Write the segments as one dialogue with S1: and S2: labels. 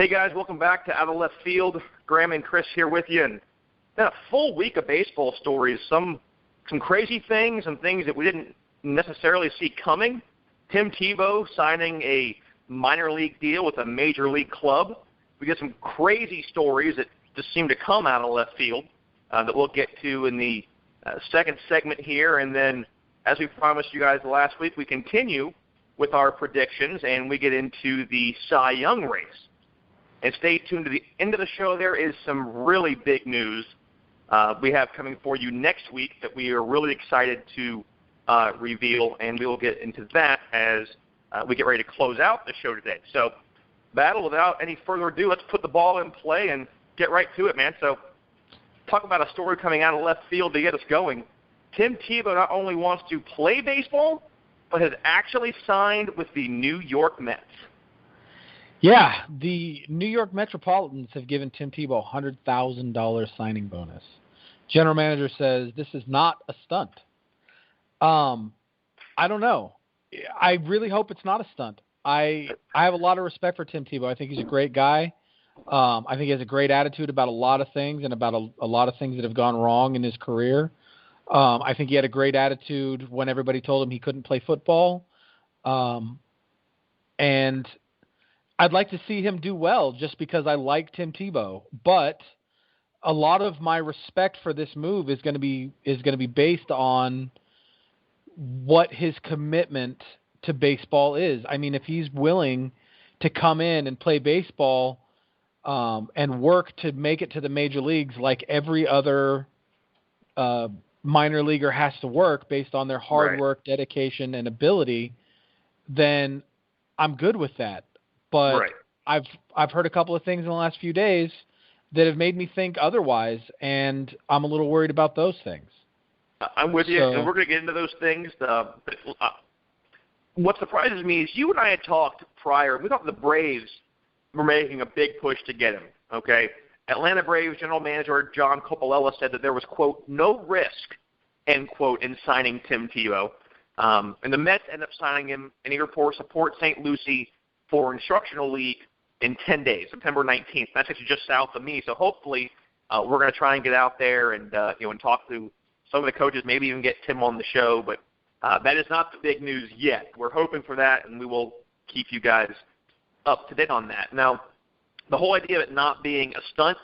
S1: Hey guys, welcome back to Out of Left Field. Graham and Chris here with you, and then a full week of baseball stories. Some crazy things and things that we didn't necessarily see coming. Tim Tebow signing a minor league deal with a major league club. We get some crazy stories that just seem to come out of left field that we'll get to in the second segment here. And then, as we promised you guys last week, we continue with our predictions and we get into the Cy Young race. And stay tuned to the end of the show. There is some really big news we have coming for you next week that we are really excited to reveal, and we will get into that as we get ready to close out the show today. So, Battle, without any further ado, let's put the ball in play and get right to it, man. So, talk about a story coming out of left field to get us going. Tim Tebow not only wants to play baseball, but has actually signed with the New York Mets.
S2: Yeah, the New York Metropolitans have given Tim Tebow a $100,000 signing bonus. General manager says this is not a stunt. I don't know. I really hope it's not a stunt. I have a lot of respect for Tim Tebow. I think he's a great guy. I think he has a great attitude about a lot of things and about a lot of things that have gone wrong in his career. I think he had a great attitude when everybody told him he couldn't play football. And I'd like to see him do well just because I like Tim Tebow. But a lot of my respect for this move is going to be based on what his commitment to baseball is. I mean, if he's willing to come in and play baseball and work to make it to the major leagues like every other minor leaguer has to work based on their hard work, dedication, and ability, then I'm good with that. But I've heard a couple of things in the last few days that have made me think otherwise, and I'm a little worried about those things.
S1: I'm with you, and we're going to get into those things. What surprises me is you and I had talked prior. We thought the Braves were making a big push to get him, okay? Atlanta Braves general manager John Coppola said that there was, quote, no risk, end quote, in signing Tim Tebow. And the Mets ended up signing him, and he reports support St. Lucie for Instructional League in 10 days, September 19th. That's actually just south of me. So hopefully we're going to try and get out there and and talk to some of the coaches, maybe even get Tim on the show. But that is not the big news yet. We're hoping for that, and we will keep you guys up to date on that. Now, the whole idea of it not being a stunt,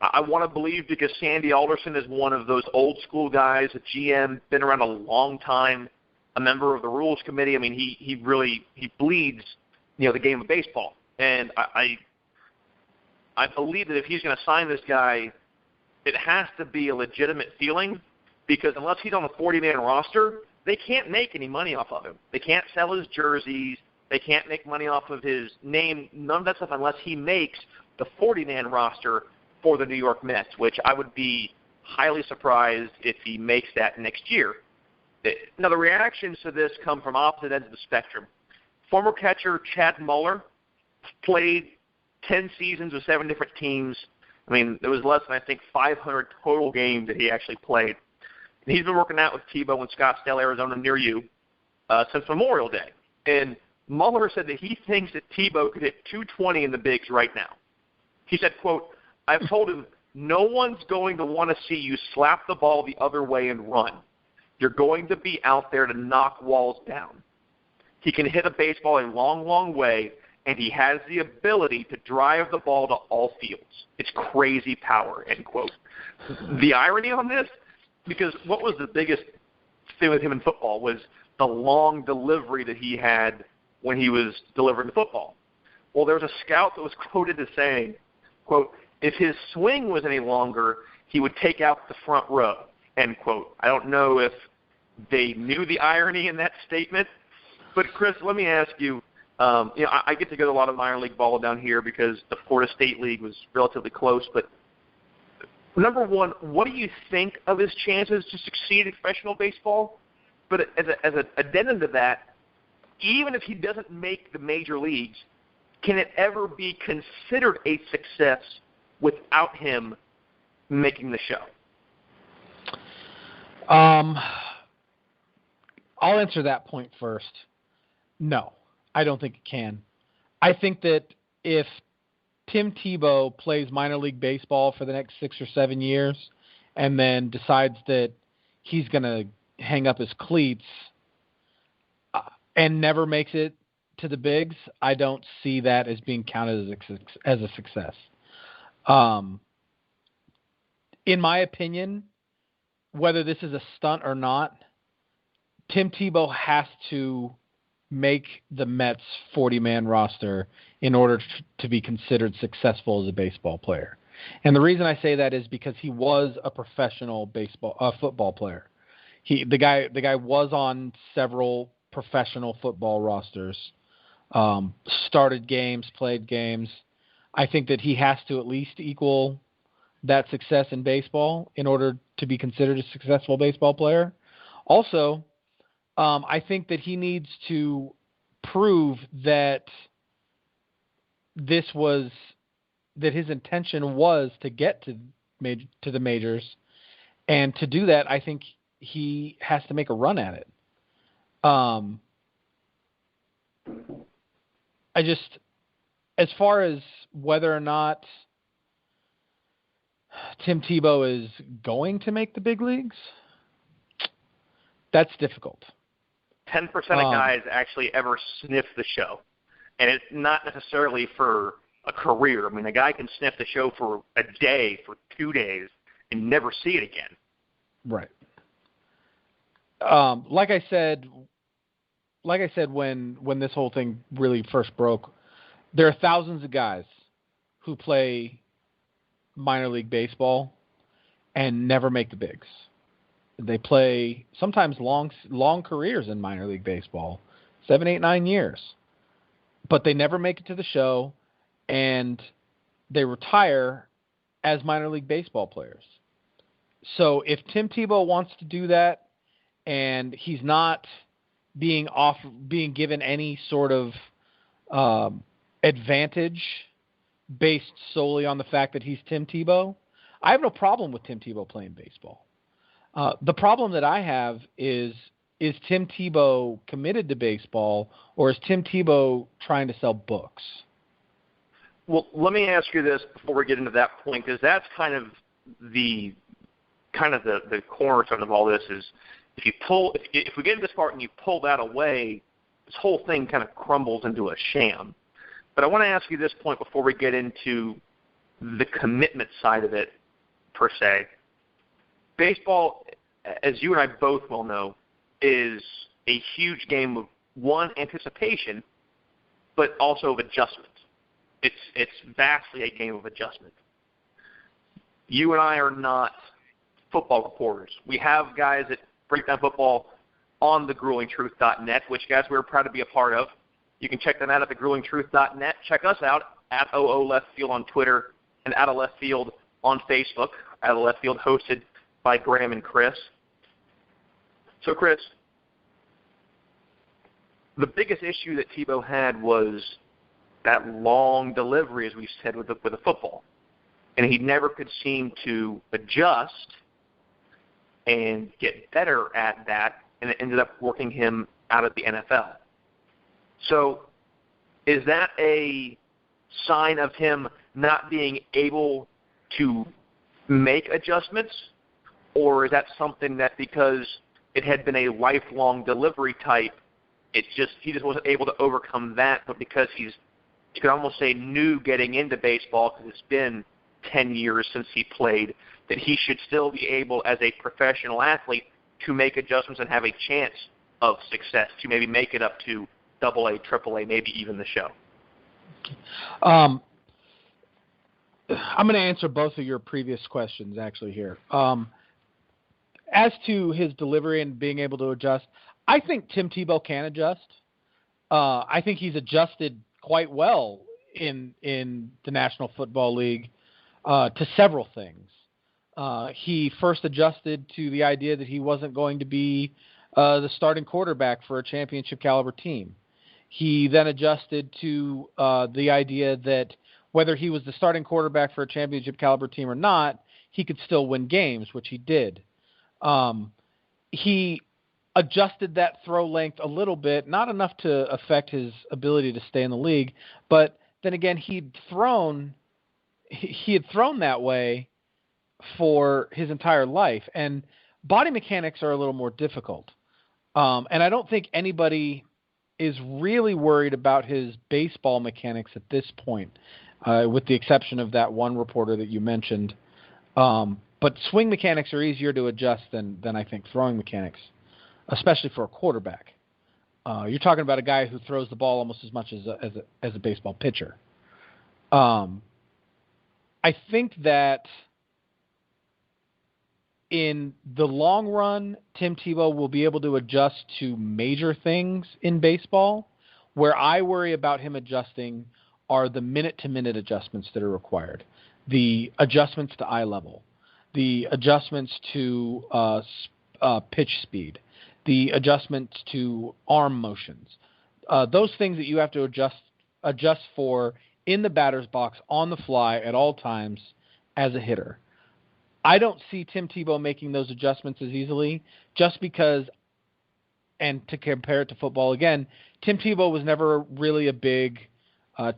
S1: I want to believe because Sandy Alderson is one of those old school guys, a GM, been around a long time, a member of the rules committee. I mean, he bleeds the game of baseball. And I believe that if he's going to sign this guy, it has to be a legitimate feeling, because unless he's on the 40-man roster, they can't make any money off of him. They can't sell his jerseys. They can't make money off of his name, none of that stuff, unless he makes the 40-man roster for the New York Mets, which I would be highly surprised if he makes that next year. Now, the reactions to this come from opposite ends of the spectrum. Former catcher Chad Muller played 10 seasons with 7 different teams. I mean, there was less than, I think, 500 total games that he actually played. And he's been working out with Tebow in Scottsdale, Arizona, near you, since Memorial Day. And Muller said that he thinks that Tebow could hit 220 in the bigs right now. He said, quote, I've told him, no one's going to want to see you slap the ball the other way and run. You're going to be out there to knock walls down. He can hit a baseball a long, long way, and he has the ability to drive the ball to all fields. It's crazy power, end quote. The irony on this, because what was the biggest thing with him in football was the long delivery that he had when he was delivering the football. Well, there was a scout that was quoted as saying, quote, if his swing was any longer, he would take out the front row, end quote. I don't know if they knew the irony in that statement, but Chris, let me ask you, I get to go to a lot of minor league ball down here because the Florida State League was relatively close, but number one, what do you think of his chances to succeed in professional baseball? But as an addendum to that, even if he doesn't make the major leagues, can it ever be considered a success without him making the show?
S2: I'll answer that point first. No, I don't think it can. I think that if Tim Tebow plays minor league baseball for the next 6 or 7 years and then decides that he's going to hang up his cleats and never makes it to the bigs, I don't see that as being counted as a success. In my opinion, whether this is a stunt or not, Tim Tebow has to make the Mets 40-man roster in order to be considered successful as a baseball player. And the reason I say that is because he was a professional football player. The guy was on several professional football rosters, started games, played games. I think that he has to at least equal that success in baseball in order to be considered a successful baseball player. Also, I think that he needs to prove that that his intention was to get to the majors, and to do that, I think he has to make a run at it. As far as whether or not Tim Tebow is going to make the big leagues, that's difficult.
S1: 10% of guys actually ever sniff the show. And it's not necessarily for a career. I mean, a guy can sniff the show for a day, for 2 days, and never see it again.
S2: Right. Like I said when this whole thing really first broke, there are thousands of guys who play minor league baseball and never make the bigs. They play sometimes long careers in minor league baseball, 7, 8, 9 years, but they never make it to the show, and they retire as minor league baseball players. So if Tim Tebow wants to do that, and he's not being given any sort of advantage based solely on the fact that he's Tim Tebow, I have no problem with Tim Tebow playing baseball. The problem that I have is Tim Tebow committed to baseball, or is Tim Tebow trying to sell books?
S1: Well, let me ask you this before we get into that point, because that's kind of the cornerstone of all this is if we get to this part and you pull that away, this whole thing kind of crumbles into a sham. But I want to ask you this point before we get into the commitment side of it, per se. Baseball, as you and I both well know, is a huge game of, one, anticipation, but also of adjustment. It's vastly a game of adjustment. You and I are not football reporters. We have guys that break down football on thegruelingtruth.net, which, guys, we're proud to be a part of. You can check them out at thegruelingtruth.net. Check us out at OO Left Field on Twitter and at a Left Field on Facebook. At a Left Field hosted by Graham and Chris. So, Chris, the biggest issue that Tebow had was that long delivery, as we said, with the football. And he never could seem to adjust and get better at that, and it ended up working him out of the NFL. So is that a sign of him not being able to make adjustments, or is that something that because it had been a lifelong delivery type, he just wasn't able to overcome that, but because you could almost say new getting into baseball because it's been 10 years since he played, that he should still be able as a professional athlete to make adjustments and have a chance of success to maybe make it up to AA, AAA, maybe even the show?
S2: I'm going to answer both of your previous questions actually here. As to his delivery and being able to adjust, I think Tim Tebow can adjust. I think he's adjusted quite well in the National Football League to several things. He first adjusted to the idea that he wasn't going to be the starting quarterback for a championship caliber team. He then adjusted to the idea that whether he was the starting quarterback for a championship caliber team or not, he could still win games, which he did. He adjusted that throw length a little bit, not enough to affect his ability to stay in the league, but then again, he had thrown that way for his entire life, and body mechanics are a little more difficult. And I don't think anybody is really worried about his baseball mechanics at this point, with the exception of that one reporter that you mentioned. But swing mechanics are easier to adjust than I think throwing mechanics, especially for a quarterback. You're talking about a guy who throws the ball almost as much as a baseball pitcher. I think that in the long run, Tim Tebow will be able to adjust to major things in baseball. Where I worry about him adjusting are the minute-to-minute adjustments that are required, the adjustments to eye level, the adjustments to pitch speed, the adjustments to arm motions, those things that you have to adjust for in the batter's box on the fly at all times as a hitter. I don't see Tim Tebow making those adjustments as easily just because, and to compare it to football again, Tim Tebow was never really a big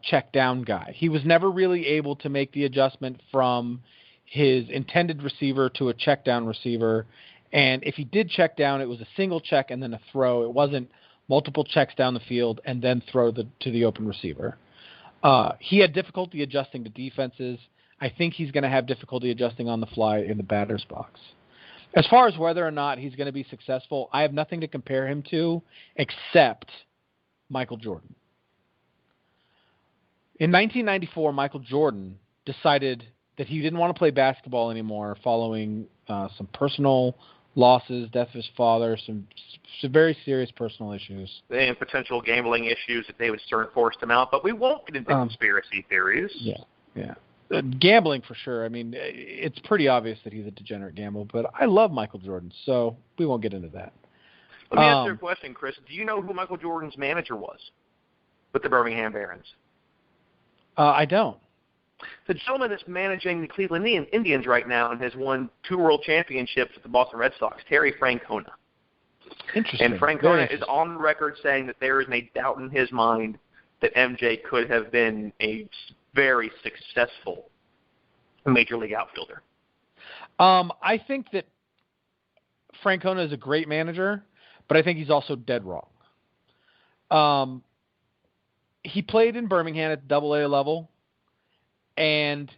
S2: check down guy. He was never really able to make the adjustment from his intended receiver to a check down receiver. And if he did check down, it was a single check and then a throw. It wasn't multiple checks down the field and then throw to the open receiver. He had difficulty adjusting to defenses. I think he's going to have difficulty adjusting on the fly in the batter's box. As far as whether or not he's going to be successful, I have nothing to compare him to except Michael Jordan. In 1994, Michael Jordan decided that he didn't want to play basketball anymore following some personal losses, death of his father, some very serious personal issues.
S1: And potential gambling issues that David Stern forced him out, but we won't get into conspiracy theories.
S2: Yeah. Gambling for sure. I mean, it's pretty obvious that he's a degenerate gambler, but I love Michael Jordan, so we won't get into that.
S1: Let me ask you a question, Chris. Do you know who Michael Jordan's manager was with the Birmingham Barons?
S2: I don't.
S1: The gentleman that's managing the Cleveland Indians right now and has won 2 world championships with the Boston Red Sox, Terry Francona.
S2: Interesting.
S1: And Francona is on record saying that there is no doubt in his mind that MJ could have been a very successful major league outfielder.
S2: I think that Francona is a great manager, but I think he's also dead wrong. He played in Birmingham at AA level, and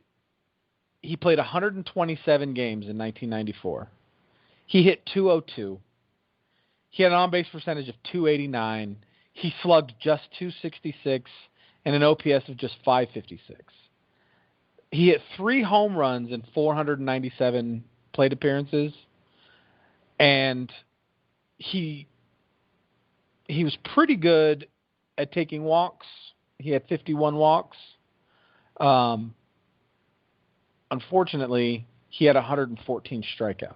S2: he played 127 games in 1994. He hit .202. He had an on-base percentage of .289. He slugged just .266 and an OPS of just .556. He hit 3 home runs in 497 plate appearances, and he was pretty good at taking walks. He had 51 walks. Unfortunately, he had 114 strikeouts.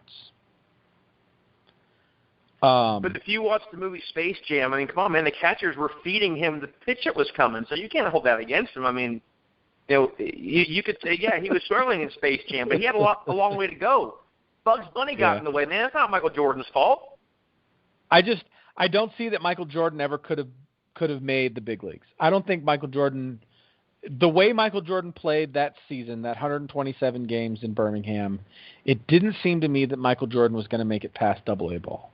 S1: But if you watch the movie Space Jam, I mean, come on, man, the catchers were feeding him the pitch that was coming, so you can't hold that against him. I mean, you could say, yeah, he was struggling in Space Jam, but he had a long way to go. Bugs Bunny got in the way, man. That's not Michael Jordan's fault.
S2: I don't see that Michael Jordan ever could have made the big leagues. I don't think Michael Jordan, the way Michael Jordan played that season, that 127 games in Birmingham, it didn't seem to me that Michael Jordan was going to make it past AA ball.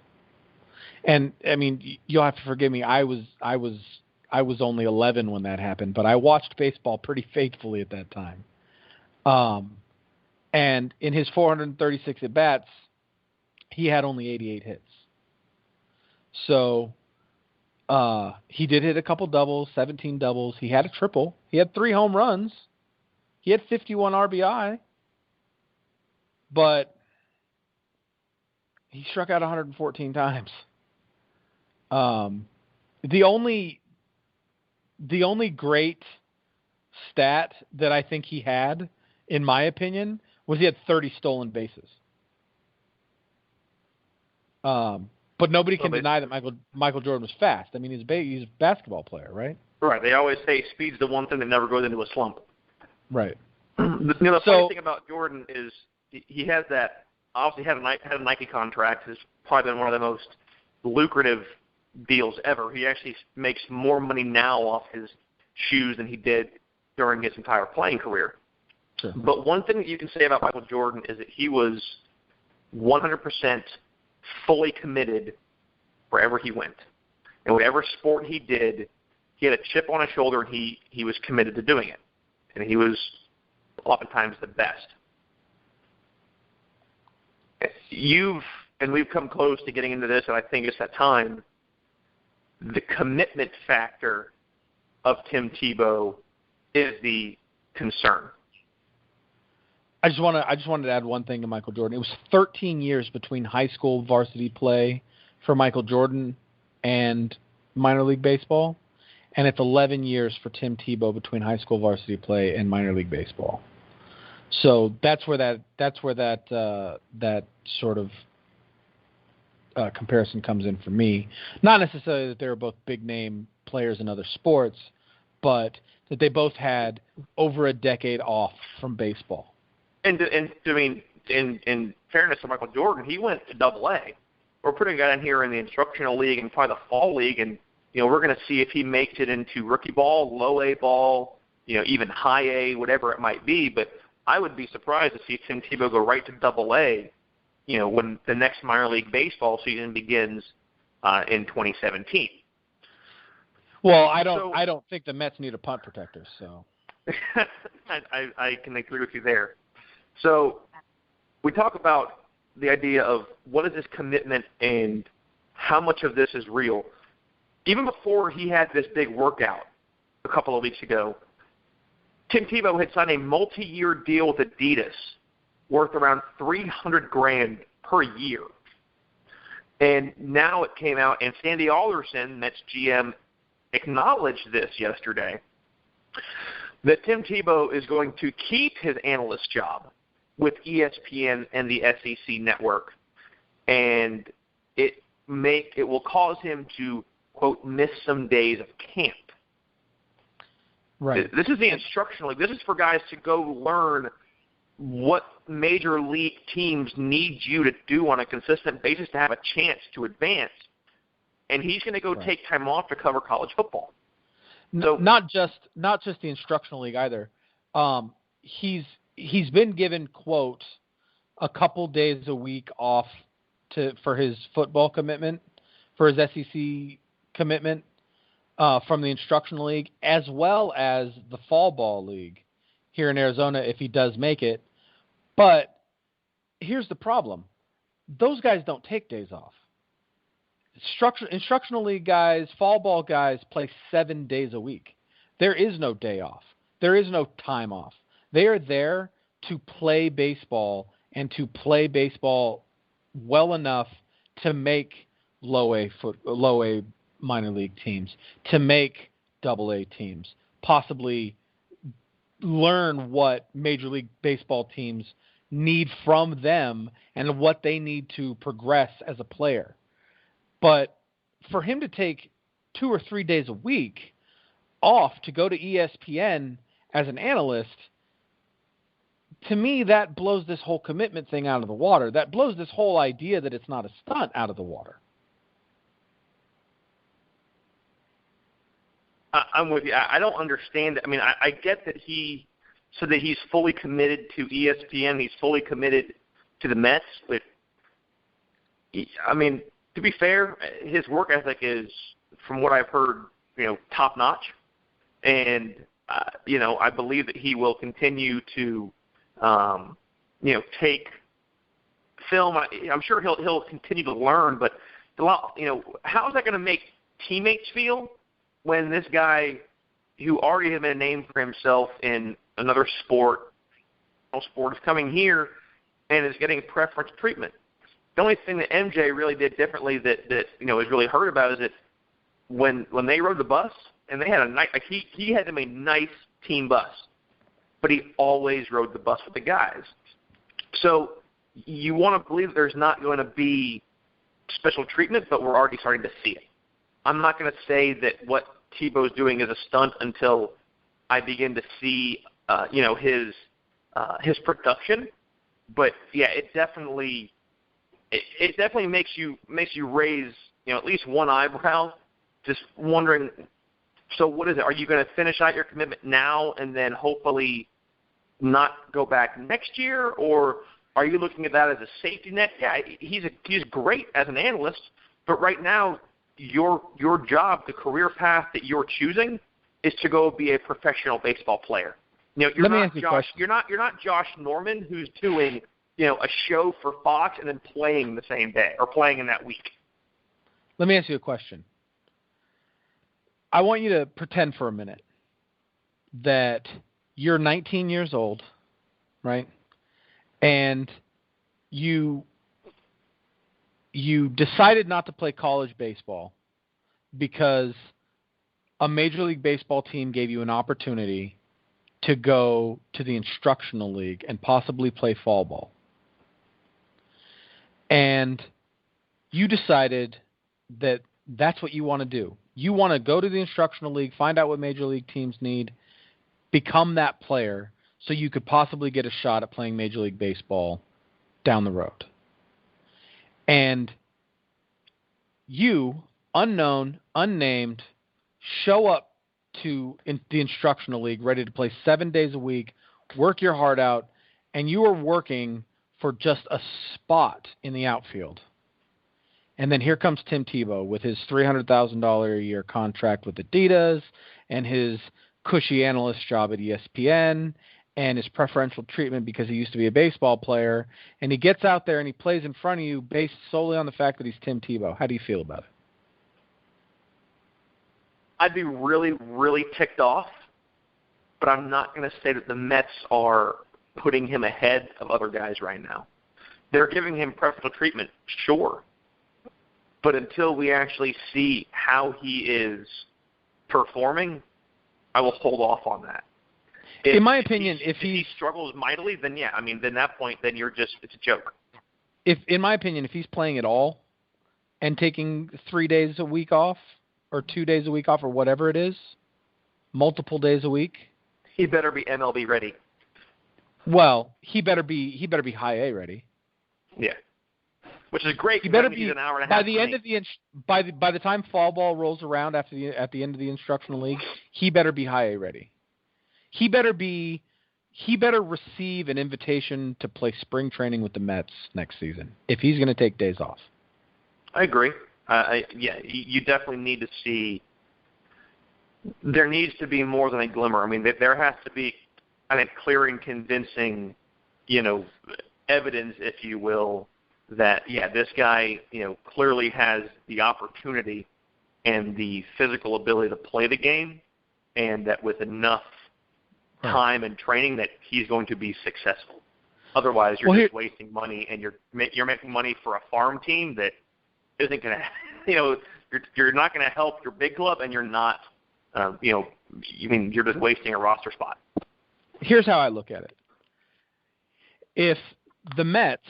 S2: And I mean, you'll have to forgive me. I was only 11 when that happened, but I watched baseball pretty faithfully at that time. And in his 436 at bats, he had only 88 hits. So he did hit a couple doubles, 17 doubles. He had a triple. He had 3 home runs. He had 51 RBI. But he struck out 114 times. The only great stat that I think he had, in my opinion, was he had 30 stolen bases. But nobody can deny that Michael Jordan was fast. I mean, he's a basketball player, right?
S1: Right. They always say speed's the one thing that never goes into a slump.
S2: Right.
S1: The funny thing about Jordan is he has that. Obviously, had a Nike contract. Has probably been one of the most lucrative deals ever. He actually makes more money now off his shoes than he did during his entire playing career.
S2: Sure.
S1: But one thing that you can say about Michael Jordan is that he was 100% fully committed wherever he went. And whatever sport he did, he had a chip on his shoulder, and he was committed to doing it. And he was oftentimes the best. And we've come close to getting into this, and I think it's that time, the commitment factor of Tim Tebow is the concern.
S2: I just wanted to add one thing to Michael Jordan. It was 13 years between high school varsity play for Michael Jordan and minor league baseball, and it's 11 years for Tim Tebow between high school varsity play and minor league baseball. So that's where that sort of comparison comes in for me. Not necessarily that they were both big name players in other sports, but that they both had over a decade off from baseball. And
S1: I mean, in fairness to Michael Jordan, he went to Double-A. We're putting a guy in here in the instructional league and probably the fall league, and we're going to see if he makes it into rookie ball, low A ball, even high A, whatever it might be. But I would be surprised to see Tim Tebow go right to Double-A, when the next minor league baseball season begins in 2017.
S2: Well, I don't think the Mets need a punt protector, so
S1: I can agree with you there. So we talk about the idea of what is this commitment and how much of this is real. Even before he had this big workout a couple of weeks ago, Tim Tebow had signed a multi-year deal with Adidas worth around $300,000 per year. And now it came out, and Sandy Alderson, Mets GM, acknowledged this yesterday, that Tim Tebow is going to keep his analyst job with ESPN and the SEC network, and it will cause him to, quote, miss some days of camp.
S2: Right.
S1: This is the instructional league. This is for guys to go learn what major league teams need you to do on a consistent basis to have a chance to advance. And he's going to go take time off to cover college football. So
S2: not just the instructional league either. He's been given, quote, a couple days a week off for his football commitment, for his SEC commitment from the instructional league, as well as the fall ball league here in Arizona if he does make it. But here's the problem. Those guys don't take days off. Instructional league guys, fall ball guys play 7 days a week. There is no day off. There is no time off. They are there to play baseball and to play baseball well enough to make low A minor league teams, to make double A teams, possibly learn what Major League Baseball teams need from them and what they need to progress as a player. But for him to take 2 or 3 days a week off to go to ESPN as an analyst, to me, that blows this whole commitment thing out of the water. That blows this whole idea that it's not a stunt out of the water.
S1: I'm with you. I don't understand. I mean, I get that he said that he's fully committed to ESPN. He's fully committed to the Mets. But, I mean, to be fair, his work ethic is, from what I've heard, top notch. And, I believe that he will continue to, take film. I'm sure he'll continue to learn. But, how is that going to make teammates feel when this guy, who already had been named for himself in another sport, is coming here and is getting preference treatment? The only thing that MJ really did differently that is really heard about is that when they rode the bus, and they had he had them a nice team bus, but he always rode the bus with the guys. So you want to believe there's not going to be special treatment, but we're already starting to see it. I'm not going to say that what Tebow's doing is a stunt until I begin to see, his production. But yeah, it definitely makes you raise, at least one eyebrow, just wondering So what is it? Are you going to finish out your commitment now and then hopefully not go back next year, or are you looking at that as a safety net? Yeah, he's great as an analyst, but right now your job, the career path that you're choosing, is to go be a professional baseball player. You know,
S2: Let me ask you a question.
S1: You're not Josh Norman, who's doing a show for Fox and then playing the same day or playing in that week.
S2: Let me ask you a question. I want you to pretend for a minute that you're 19 years old, right? And you decided not to play college baseball because a Major League Baseball team gave you an opportunity to go to the instructional league and possibly play fall ball. And you decided that that's what you want to do. You want to go to the instructional league, find out what Major League teams need, become that player so you could possibly get a shot at playing Major League Baseball down the road. And you, unknown, unnamed, show up to the instructional league ready to play 7 days a week, work your heart out, and you are working for just a spot in the outfield. And then here comes Tim Tebow with his $300,000 a year contract with Adidas and his cushy analyst job at ESPN and his preferential treatment because he used to be a baseball player. And he gets out there and he plays in front of you based solely on the fact that he's Tim Tebow. How do you feel about it?
S1: I'd be really, really ticked off, but I'm not going to say that the Mets are putting him ahead of other guys right now. They're giving him preferential treatment, sure. But until we actually see how he is performing, I will hold off on that.
S2: In my opinion, if
S1: he struggles mightily, then yeah, then at that point, then it's a joke.
S2: In my opinion, if he's playing at all and taking 3 days a week off or 2 days a week off or whatever it is, multiple days a week,
S1: he better be MLB ready.
S2: Well, he better be high A ready.
S1: Yeah. Which is great.
S2: He better be
S1: an hour and a half.
S2: By the time fall ball rolls around at the end of the instructional league, he better be high A ready. He better receive an invitation to play spring training with the Mets next season if he's going to take days off.
S1: I agree. You definitely need to see. There needs to be more than a glimmer. I mean, there has to be, I think, clear and convincing, evidence, if you will, that, this guy, clearly has the opportunity and the physical ability to play the game, and that with enough time and training that he's going to be successful. Otherwise, you're just wasting money, and you're making money for a farm team that isn't going to, you're not going to help your big club, and you're not, you're just wasting a roster spot.
S2: Here's how I look at it. If the Mets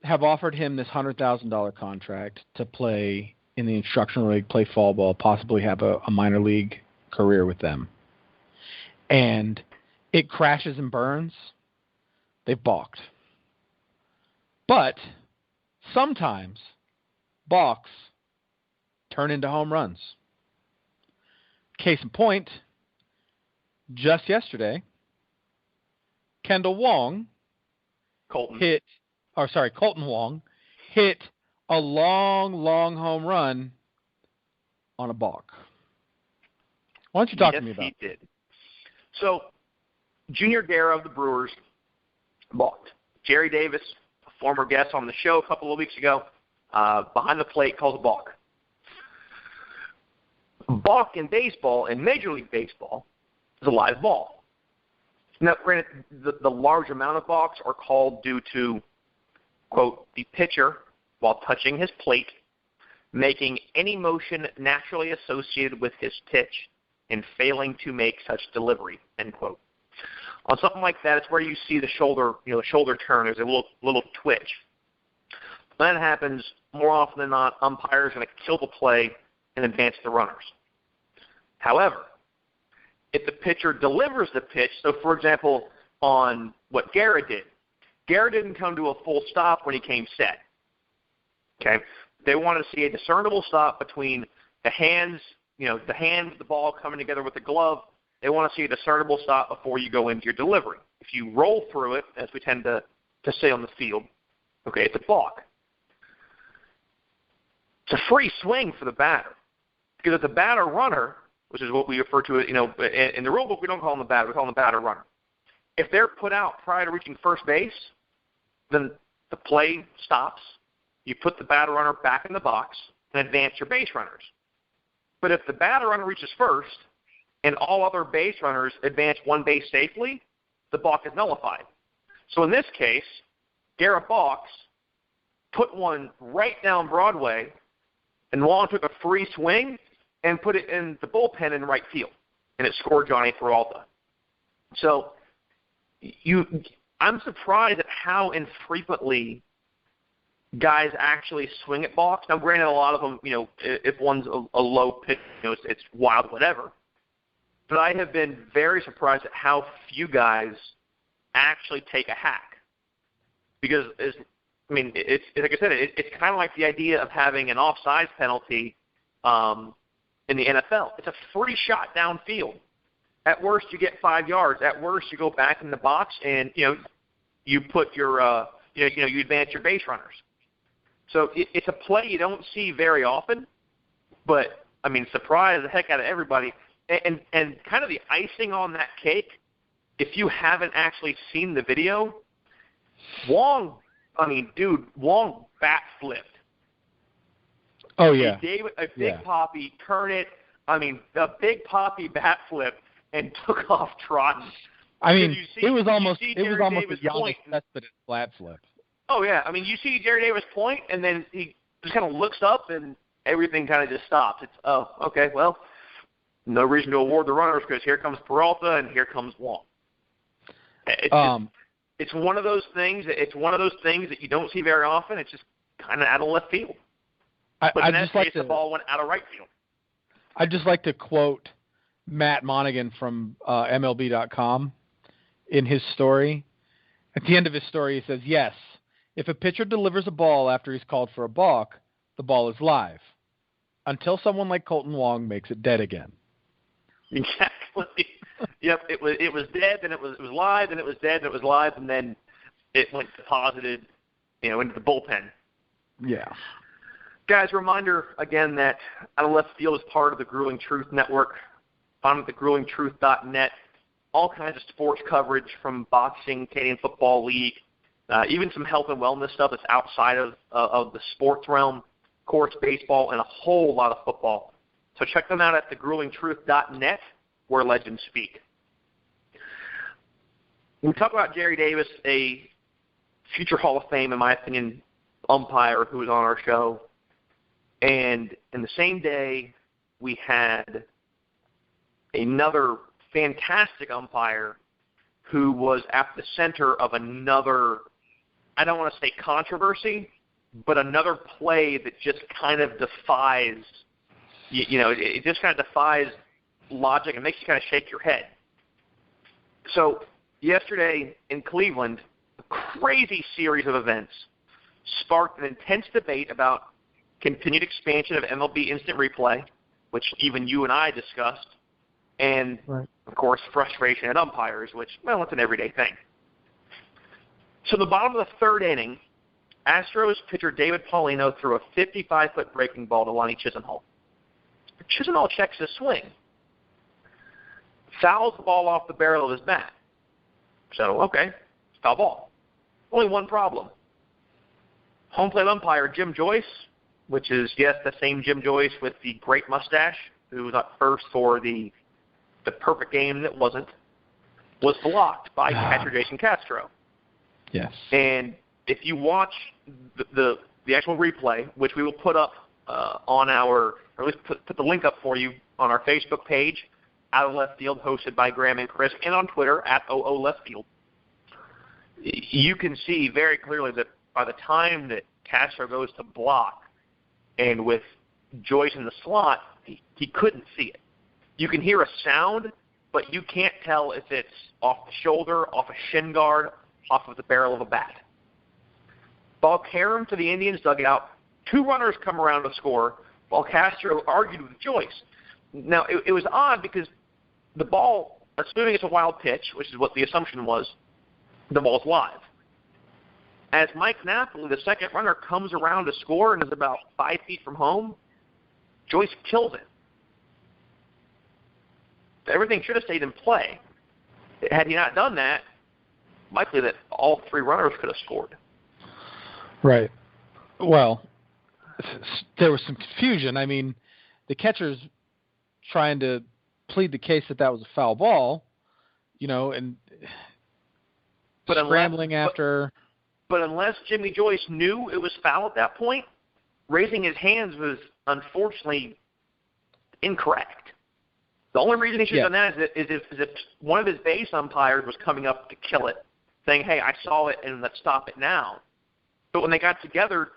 S2: have offered him this $100,000 contract to play in the instructional league, play fall ball, possibly have a minor league career with them, and it crashes and burns, they've balked. But sometimes balks turn into home runs. Case in point, just yesterday, Colton Wong hit a long, long home run on a balk. Why don't you talk to me about it?
S1: He did. So, Junior Guerra of the Brewers balked. Jerry Davis, a former guest on the show a couple of weeks ago, behind the plate calls a balk. Balk in baseball, in Major League Baseball, is a live ball. Now, granted, the large amount of balks are called due to, quote, the pitcher, while touching his plate, making any motion naturally associated with his pitch and failing to make such delivery, end quote. On something like that, it's where you see the shoulder, the shoulder turn. There's a little twitch. When that happens, more often than not, umpires are going to kill the play and advance the runners. However, if the pitcher delivers the pitch, so for example, on what Guerra didn't come to a full stop when he came set. Okay? They wanted to see a discernible stop between the hands the hand with the ball coming together with the glove. They want to see a discernible stop before you go into your delivery. If you roll through it, as we tend to say on the field, okay, it's a balk. It's a free swing for the batter. Because if the batter runner, which is what we refer to it, in the rule book, we don't call them the batter, we call them the batter runner. If they're put out prior to reaching first base, then the play stops. You put the batter runner back in the box and advance your base runners. But if the batter runner reaches first and all other base runners advance one base safely, the balk is nullified. So in this case, Garrett Balks put one right down Broadway, and Long took a free swing and put it in the bullpen in right field, and it scored Johnny Peralta. So I'm surprised at how infrequently guys actually swing at balks. Now, granted, a lot of them, if one's a low pitch, it's wild, whatever. But I have been very surprised at how few guys actually take a hack. Because, it's like I said, it's kind of like the idea of having an offsides penalty in the NFL. It's a free shot downfield. At worst, you get 5 yards. At worst, you go back in the box and you put your you advance your base runners. So it's a play you don't see very often, but surprise the heck out of everybody. And kind of the icing on that cake, if you haven't actually seen the video, Wong bat flipped.
S2: Oh yeah,
S1: He gave a big poppy, turn it. A big poppy bat flip and took off trotting.
S2: It was almost a Giannis Cespedes flat flip.
S1: Oh yeah, you see Jerry Davis point, and then he just kind of looks up, and everything kind of just stops. It's okay, well, no reason to award the runners because here comes Peralta and here comes Wong. It's one of those things. It's one of those things that you don't see very often. It's just kind of out of left field. But in that case, the ball went out of right field.
S2: I'd just like to quote Matt Monaghan from MLB.com in his story. At the end of his story, he says, yes, if a pitcher delivers a ball after he's called for a balk, the ball is live, until someone like Colton Wong makes it dead again.
S1: Exactly. Yep, it was dead, then it was live, then it was dead, then it was live, and then it went deposited, into the bullpen.
S2: Yeah.
S1: Guys, reminder again that Out of Left Field is part of the Grueling Truth Network. Found at thegruelingtruth.net. All kinds of sports coverage from boxing, Canadian Football League, even some health and wellness stuff that's outside of the sports realm, of course, baseball, and a whole lot of football. So check them out at thegruelingtruth.net, where legends speak. We talk about Jerry Davis, a future Hall of Fame, in my opinion, umpire who was on our show. And in the same day, we had another fantastic umpire who was at the center of another, I don't want to say controversy, but another play that just kind of defies, it just kind of defies logic and makes you kind of shake your head. So yesterday in Cleveland, a crazy series of events sparked an intense debate about continued expansion of MLB Instant Replay, which even you and I discussed, and, of course, frustration at umpires, which, well, it's an everyday thing. So the bottom of the third inning, Astros pitcher David Paulino threw a 55-foot breaking ball to Lonnie Chisenhall. Chisenhall checks his swing, fouls the ball off the barrel of his bat. So, okay, foul ball. Only one problem. Home plate umpire Jim Joyce, which is, yes, the same Jim Joyce with the great mustache, who was up first for the perfect game that wasn't, was blocked by catcher Jason Castro.
S2: Yes.
S1: And if you watch the actual replay, which we will put up on our, or at least put the link up for you on our Facebook page, Out of Left Field, hosted by Graham and Chris, and on Twitter at OO Left Field, you can see very clearly that by the time that Castro goes to block, and with Joyce in the slot, he couldn't see it. You can hear a sound, but you can't tell if it's off the shoulder, off a shin guard, off of the barrel of a bat. Ball carried to the Indians' dugout. 2 runners come around to score while Castro argued with Joyce. Now, it was odd because the ball, assuming it's a wild pitch, which is what the assumption was, the ball's live. As Mike Napoli, the second runner, comes around to score and is about 5 feet from home, Joyce kills it. Everything should have stayed in play. Had he not done that, likely that all three runners could have scored.
S2: Right. Well, there was some confusion. I mean, the catcher's trying to plead the case that was a foul ball, and scrambling after.
S1: But unless Jimmy Joyce knew it was foul at that point, raising his hands was unfortunately incorrect. The only reason he should have done that is if one of his base umpires was coming up to kill it, saying, hey, I saw it and let's stop it now. But when they got together,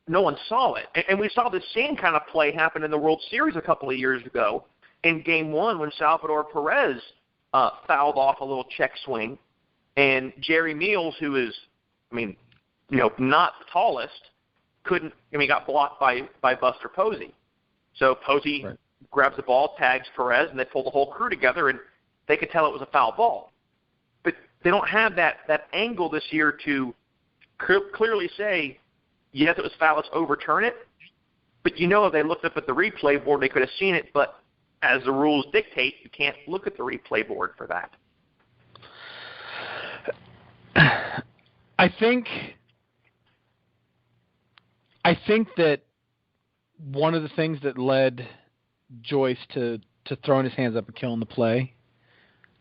S1: no one saw it. And we saw the same kind of play happen in the World Series a couple of years ago in Game 1 when Salvador Perez fouled off a little check swing. And Jerry Meals, who is, not the tallest, got blocked by Buster Posey. So Posey grabs the ball, tags Perez, and they pull the whole crew together, and they could tell it was a foul ball. But they don't have that angle this year to clearly say, yes, it was foul, let's overturn it. But if they looked up at the replay board, they could have seen it, but as the rules dictate, you can't look at the replay board for that.
S2: I think that one of the things that led Joyce to throwing his hands up and killing the play,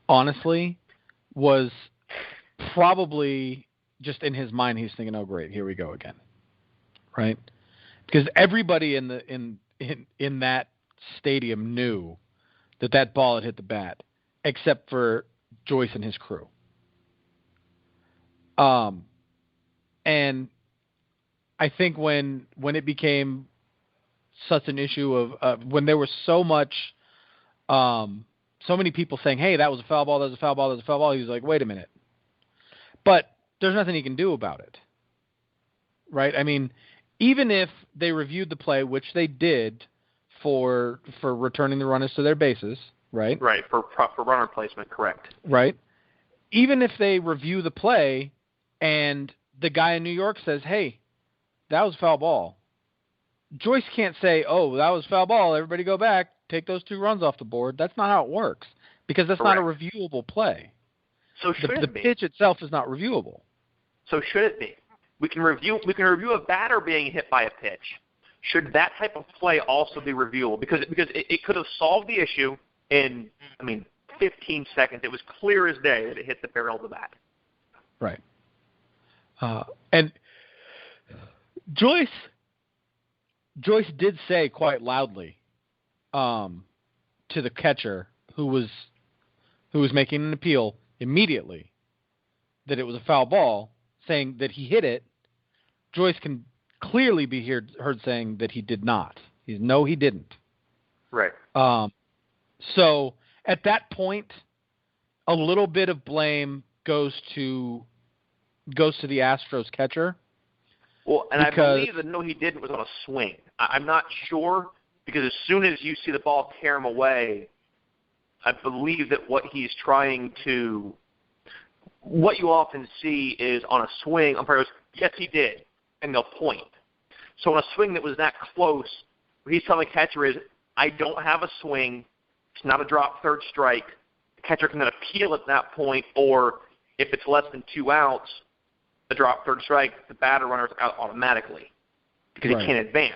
S2: honestly, was probably just in his mind. He's thinking, "Oh, great, here we go again," right? Because everybody in that stadium knew that ball had hit the bat, except for Joyce and his crew. And I think when it became such an issue of when there was so many people saying, hey, that was a foul ball, that was a foul ball, that was a foul ball, he was like, wait a minute. But there's nothing he can do about it. Right? I mean, even if they reviewed the play, which they did for returning the runners to their bases, right?
S1: Right, for runner placement, correct.
S2: Right. Even if they review the play and the guy in New York says, hey, that was a foul ball, Joyce can't say, oh, that was a foul ball, everybody go back, take those 2 runs off the board. That's not how it works, because that's
S1: correct.
S2: not a reviewable play.
S1: So should
S2: the pitch itself is not reviewable.
S1: So should it be? We can review a batter being hit by a pitch. Should that type of play also be reviewable? Because it could have solved the issue in 15 seconds. It was clear as day that it hit the barrel of the bat.
S2: Right. And Joyce did say quite loudly to the catcher who was making an appeal immediately that it was a foul ball, saying that he hit it. Joyce can clearly be heard saying that he did not. No, he didn't.
S1: Right.
S2: So at that point, a little bit of blame goes to the Astros catcher.
S1: Well, and I believe that no, he didn't was on a swing. I'm not sure, because as soon as you see the ball tear him away, I believe that what you often see is on a swing, umpire goes, yes, he did, and they'll point. So on a swing that was that close, what he's telling the catcher is, I don't have a swing, it's not a drop third strike. The catcher can then appeal at that point, or if it's less than 2 outs, the drop third strike, the batter runner's out automatically because he can't advance.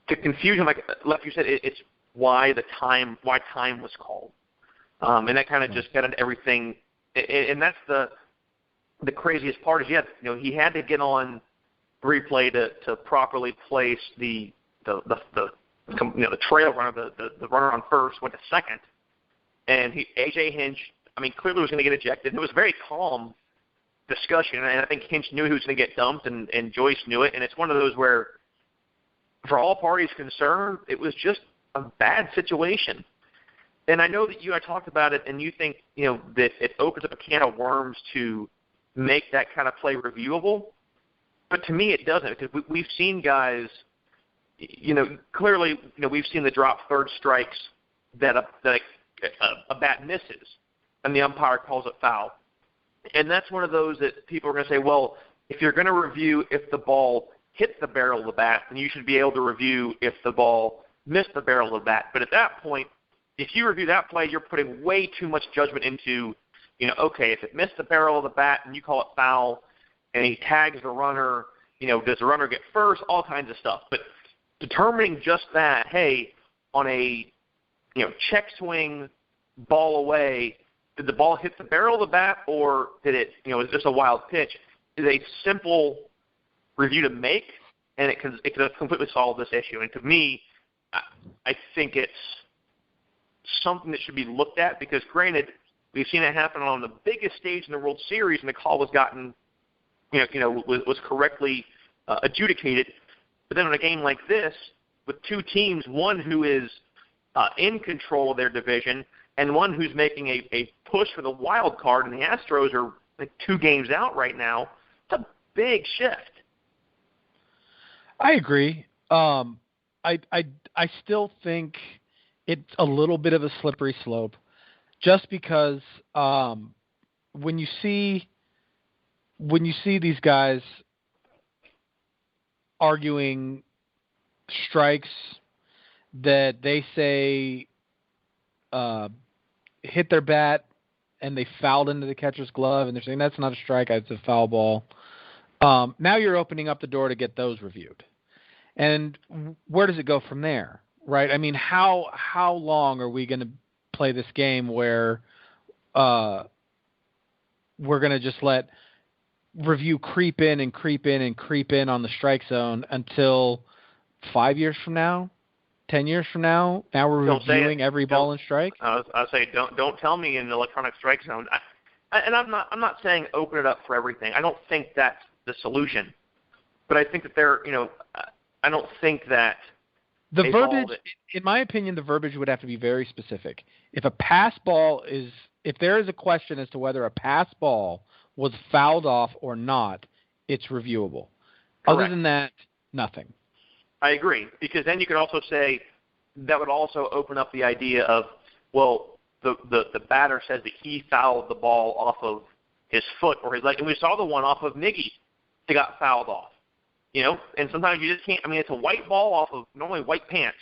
S1: The confusion, like you said, it's why time was called, and that kind of just got into everything. And that's the craziest part is he had to get on replay to properly place the trail runner, the runner on first went to second, and AJ Hinch, clearly was going to get ejected. It was a very calm discussion, and I think Hinch knew he was going to get dumped, and Joyce knew it. And it's one of those where, for all parties concerned, it was just a bad situation. And I know that you and I talked about it, and you think that it opens up a can of worms to make that kind of play reviewable. But to me, it doesn't, because we've seen guys, clearly, we've seen the drop third strikes that a bat misses, and the umpire calls it foul. And that's one of those that people are going to say, well, if you're going to review if the ball hit the barrel of the bat, then you should be able to review if the ball missed the barrel of the bat. But at that point, if you review that play, you're putting way too much judgment into, okay, if it missed the barrel of the bat and you call it foul and he tags the runner, does the runner get first, all kinds of stuff. But determining just that, hey, on a, check swing, ball away, did the ball hit the barrel of the bat or did it, is this a wild pitch, is a simple review to make, and it can completely solve this issue. And to me, I think it's something that should be looked at because, granted, we've seen it happen on the biggest stage in the World Series, and the call was gotten, was correctly adjudicated. But then in a game like this, with two teams, one who is in control of their division and one who's making a push for the wild card, and the Astros are like 2 games out right now, it's a big shift.
S2: I agree. I still think it's a little bit of a slippery slope, just because when you see these guys arguing strikes that they say hit their bat and they fouled into the catcher's glove, and they're saying that's not a strike, it's a foul ball. Now you're opening up the door to get those reviewed. And where does it go from there, right? I mean, how long are we going to play this game where we're going to just let review creep in on the strike zone until 5 years from now, 10 years from now? Now we're reviewing every ball and strike?
S1: I say don't tell me in the electronic strike zone. And I'm not saying open it up for everything. I don't think that's the solution. But I think that I don't think that
S2: the verbiage, in my opinion, the verbiage would have to be very specific. If there is a question as to whether a pass ball was fouled off or not, it's reviewable.
S1: Correct.
S2: Other than that, nothing.
S1: I agree, because then you could also say that would also open up the idea of, well, the batter says that he fouled the ball off of his foot or his leg, and we saw the one off of Miggy that got fouled off. And sometimes you just can't. I mean, it's a white ball off of normally white pants,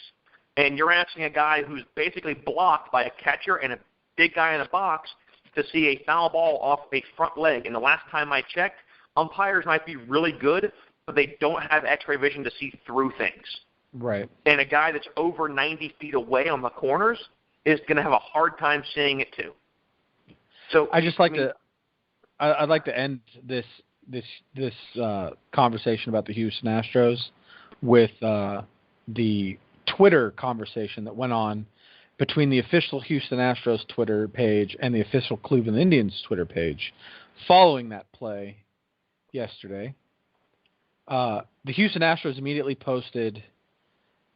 S1: and you're asking a guy who's basically blocked by a catcher and a big guy in a box to see a foul ball off a front leg. And the last time I checked, umpires might be really good, but they don't have X-ray vision to see through things.
S2: Right.
S1: And a guy that's over 90 feet away on the corners is going to have a hard time seeing it too. So
S2: I'd like to end this conversation about the Houston Astros with the Twitter conversation that went on between the official Houston Astros Twitter page and the official Cleveland Indians Twitter page following that play yesterday. The Houston Astros immediately posted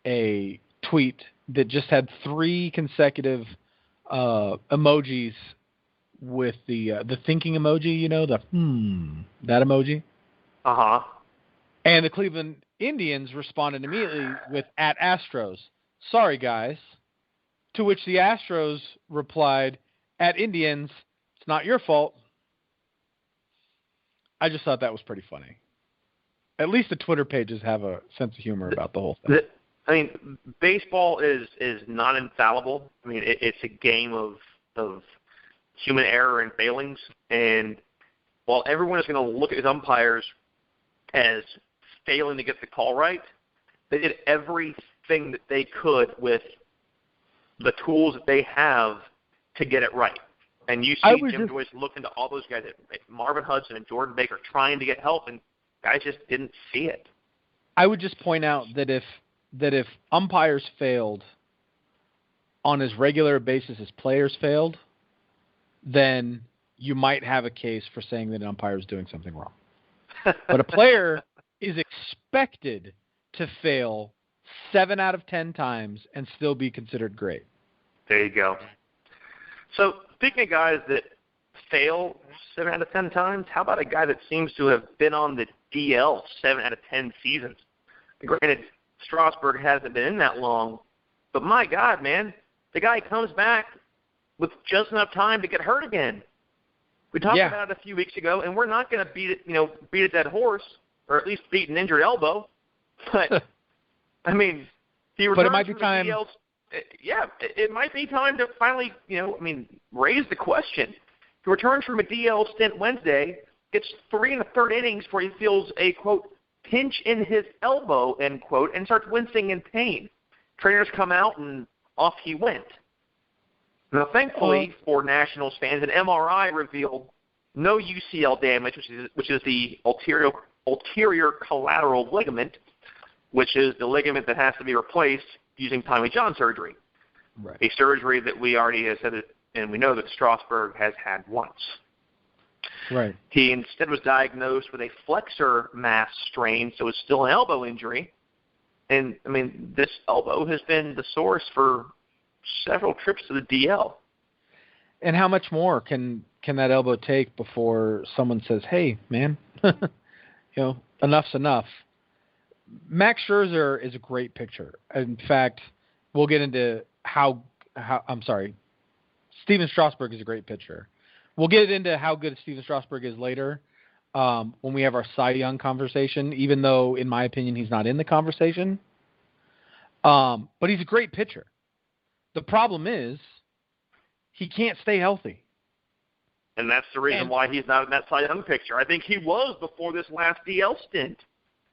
S2: a tweet that just had 3 consecutive emojis with the thinking emoji, that emoji.
S1: Uh-huh.
S2: And the Cleveland Indians responded immediately with @Astros. Sorry, guys. To which the Astros replied, @Indians, it's not your fault. I just thought that was pretty funny. At least the Twitter pages have a sense of humor about the whole thing.
S1: Baseball is not infallible. I mean, it's a game of human error and failings. And while everyone is going to look at his umpires as failing to get the call right, they did everything that they could with the tools that they have to get it right. And you see Jim Joyce looking to all those guys, Marvin Hudson and Jordan Baker, trying to get help, and guys just didn't see it.
S2: I would just point out that if umpires failed on as regular a basis as players failed, then you might have a case for saying that an umpire is doing something wrong. But a player is expected to fail 7 out of 10 times and still be considered great.
S1: There you go. So speaking of guys that fail 7 out of 10 times, how about a guy that seems to have been on the DL 7 out of 10 seasons? Granted, Strasburg hasn't been in that long, but my God, man, the guy comes back with just enough time to get hurt again. We talked about it a few weeks ago, and we're not going to beat a dead horse, or at least beat an injured elbow. But I mean, he returns
S2: but it might be time.
S1: It might be time to finally, raise the question. He returns from a DL stint Wednesday, gets 3 1/3 innings before he feels a, quote, pinch in his elbow, end quote, and starts wincing in pain. Trainers come out, and off he went. Now, thankfully for Nationals fans, an MRI revealed no UCL damage, which is the ulterior collateral ligament, which is the ligament that has to be replaced using Tommy John surgery.
S2: Right.
S1: A surgery that we already have said, and we know that Strasburg has had once.
S2: Right.
S1: He instead was diagnosed with a flexor mass strain, so it's still an elbow injury. And, this elbow has been the source for several trips to the DL.
S2: And how much more can that elbow take before someone says, hey, man, enough's enough? Max Scherzer is a great pitcher. In fact, we'll get into Stephen Strasburg is a great pitcher. We'll get into how good Stephen Strasburg is later when we have our Cy Young conversation, even though, in my opinion, he's not in the conversation. But he's a great pitcher. The problem is he can't stay healthy.
S1: And that's the reason why he's not in that Cy Young picture. I think he was before this last DL stint.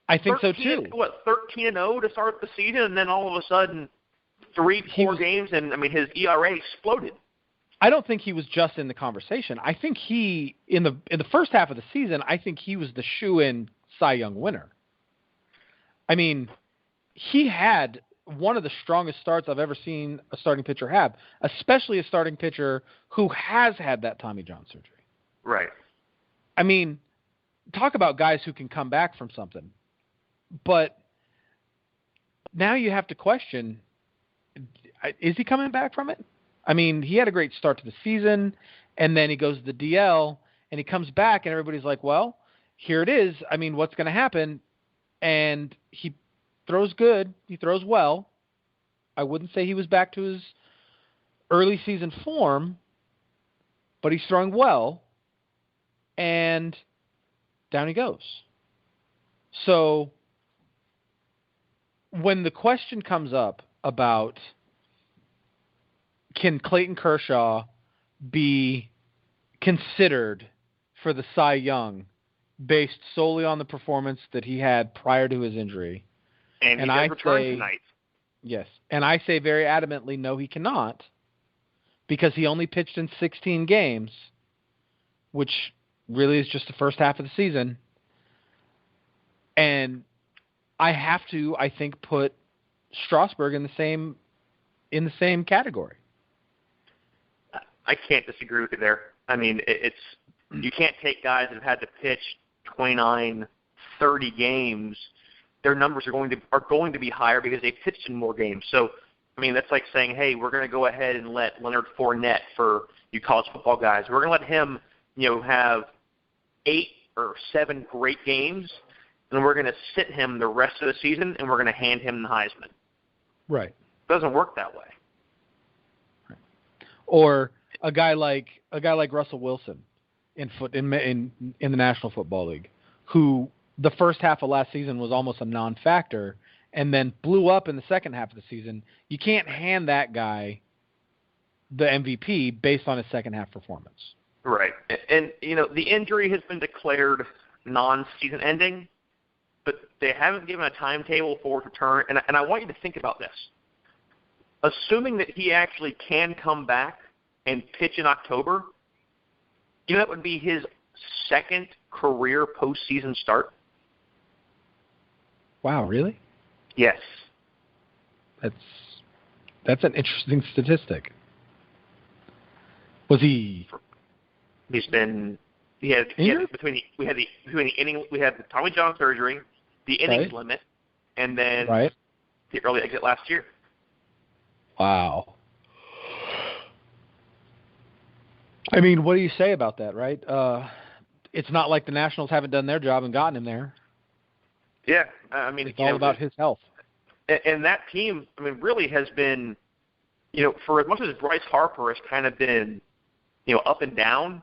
S2: I think so, too.
S1: 13-0 to start the season, and then all of a sudden 3-4 games, and, his ERA exploded.
S2: I don't think he was just in the conversation. I think he, in the first half of the season, I think he was the shoo-in Cy Young winner. He had one of the strongest starts I've ever seen a starting pitcher have, especially a starting pitcher who has had that Tommy John surgery.
S1: Right.
S2: Talk about guys who can come back from something. But now you have to question, is he coming back from it? He had a great start to the season, and then he goes to the DL, and he comes back, and everybody's like, well, here it is. What's going to happen? And he throws good. He throws well. I wouldn't say he was back to his early season form, but he's throwing well, and down he goes. So when the question comes up about can Clayton Kershaw be considered for the Cy Young based solely on the performance that he had prior to his injury?
S1: And he does return tonight.
S2: Yes. And I say very adamantly, no, he cannot, because he only pitched in 16 games, which really is just the first half of the season. And I have to, I think, put Strasburg in the same category.
S1: I can't disagree with you there. You can't take guys that have had to pitch 29, 30 games. Their numbers are going to be higher because they pitched in more games. So, that's like saying, hey, we're going to go ahead and let Leonard Fournette, for you college football guys, we're going to let him, have 8 or 7 great games, and we're going to sit him the rest of the season, and we're going to hand him the Heisman.
S2: Right.
S1: It doesn't work that way.
S2: Right. Or a guy like Russell Wilson in the National Football League, who the first half of last season was almost a non-factor and then blew up in the second half of the season. You can't hand that guy the MVP based on his second half performance.
S1: Right. And, the injury has been declared non-season ending, but they haven't given a timetable for return. And I want you to think about this. Assuming that he actually can come back and pitch in October, that would be his second career postseason start.
S2: Wow, really?
S1: Yes.
S2: That's an interesting statistic. Was he?
S1: He had between the Tommy John surgery, the innings limit, and then the early exit last year.
S2: Wow. What do you say about that, right? It's not like the Nationals haven't done their job and gotten him there.
S1: Yeah,
S2: it's all about his health.
S1: And that team, I mean, really has been, for as much as Bryce Harper has kind of been, up and down,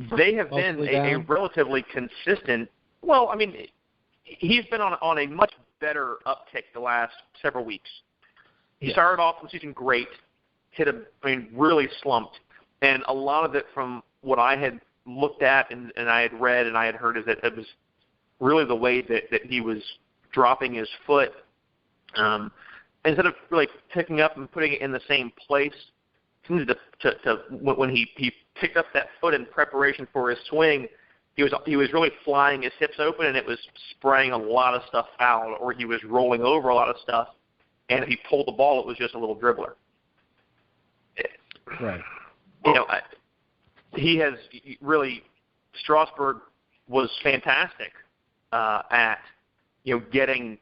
S1: they have been a relatively consistent. Well, I mean, he's been on a much better uptick the last several weeks. He started off the season great, really slumped, and a lot of it from what I had looked at and I had read and I had heard is that it was really the way that he was dropping his foot. Instead of really picking up and putting it in the same place, when he picked up that foot in preparation for his swing, he was really flying his hips open, and it was spraying a lot of stuff out, or he was rolling over a lot of stuff, and if he pulled the ball, it was just a little dribbler.
S2: Right.
S1: He has really, Strasburg was fantastic at getting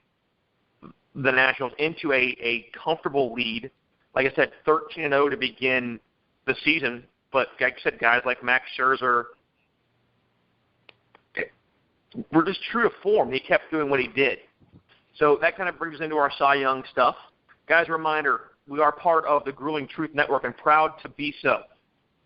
S1: the Nationals into a comfortable lead. Like I said, 13-0 to begin the season. But like I said, guys like Max Scherzer were just true to form. He kept doing what he did. So that kind of brings us into our Cy Young stuff. Guys, reminder, we are part of the Grueling Truth Network and proud to be so.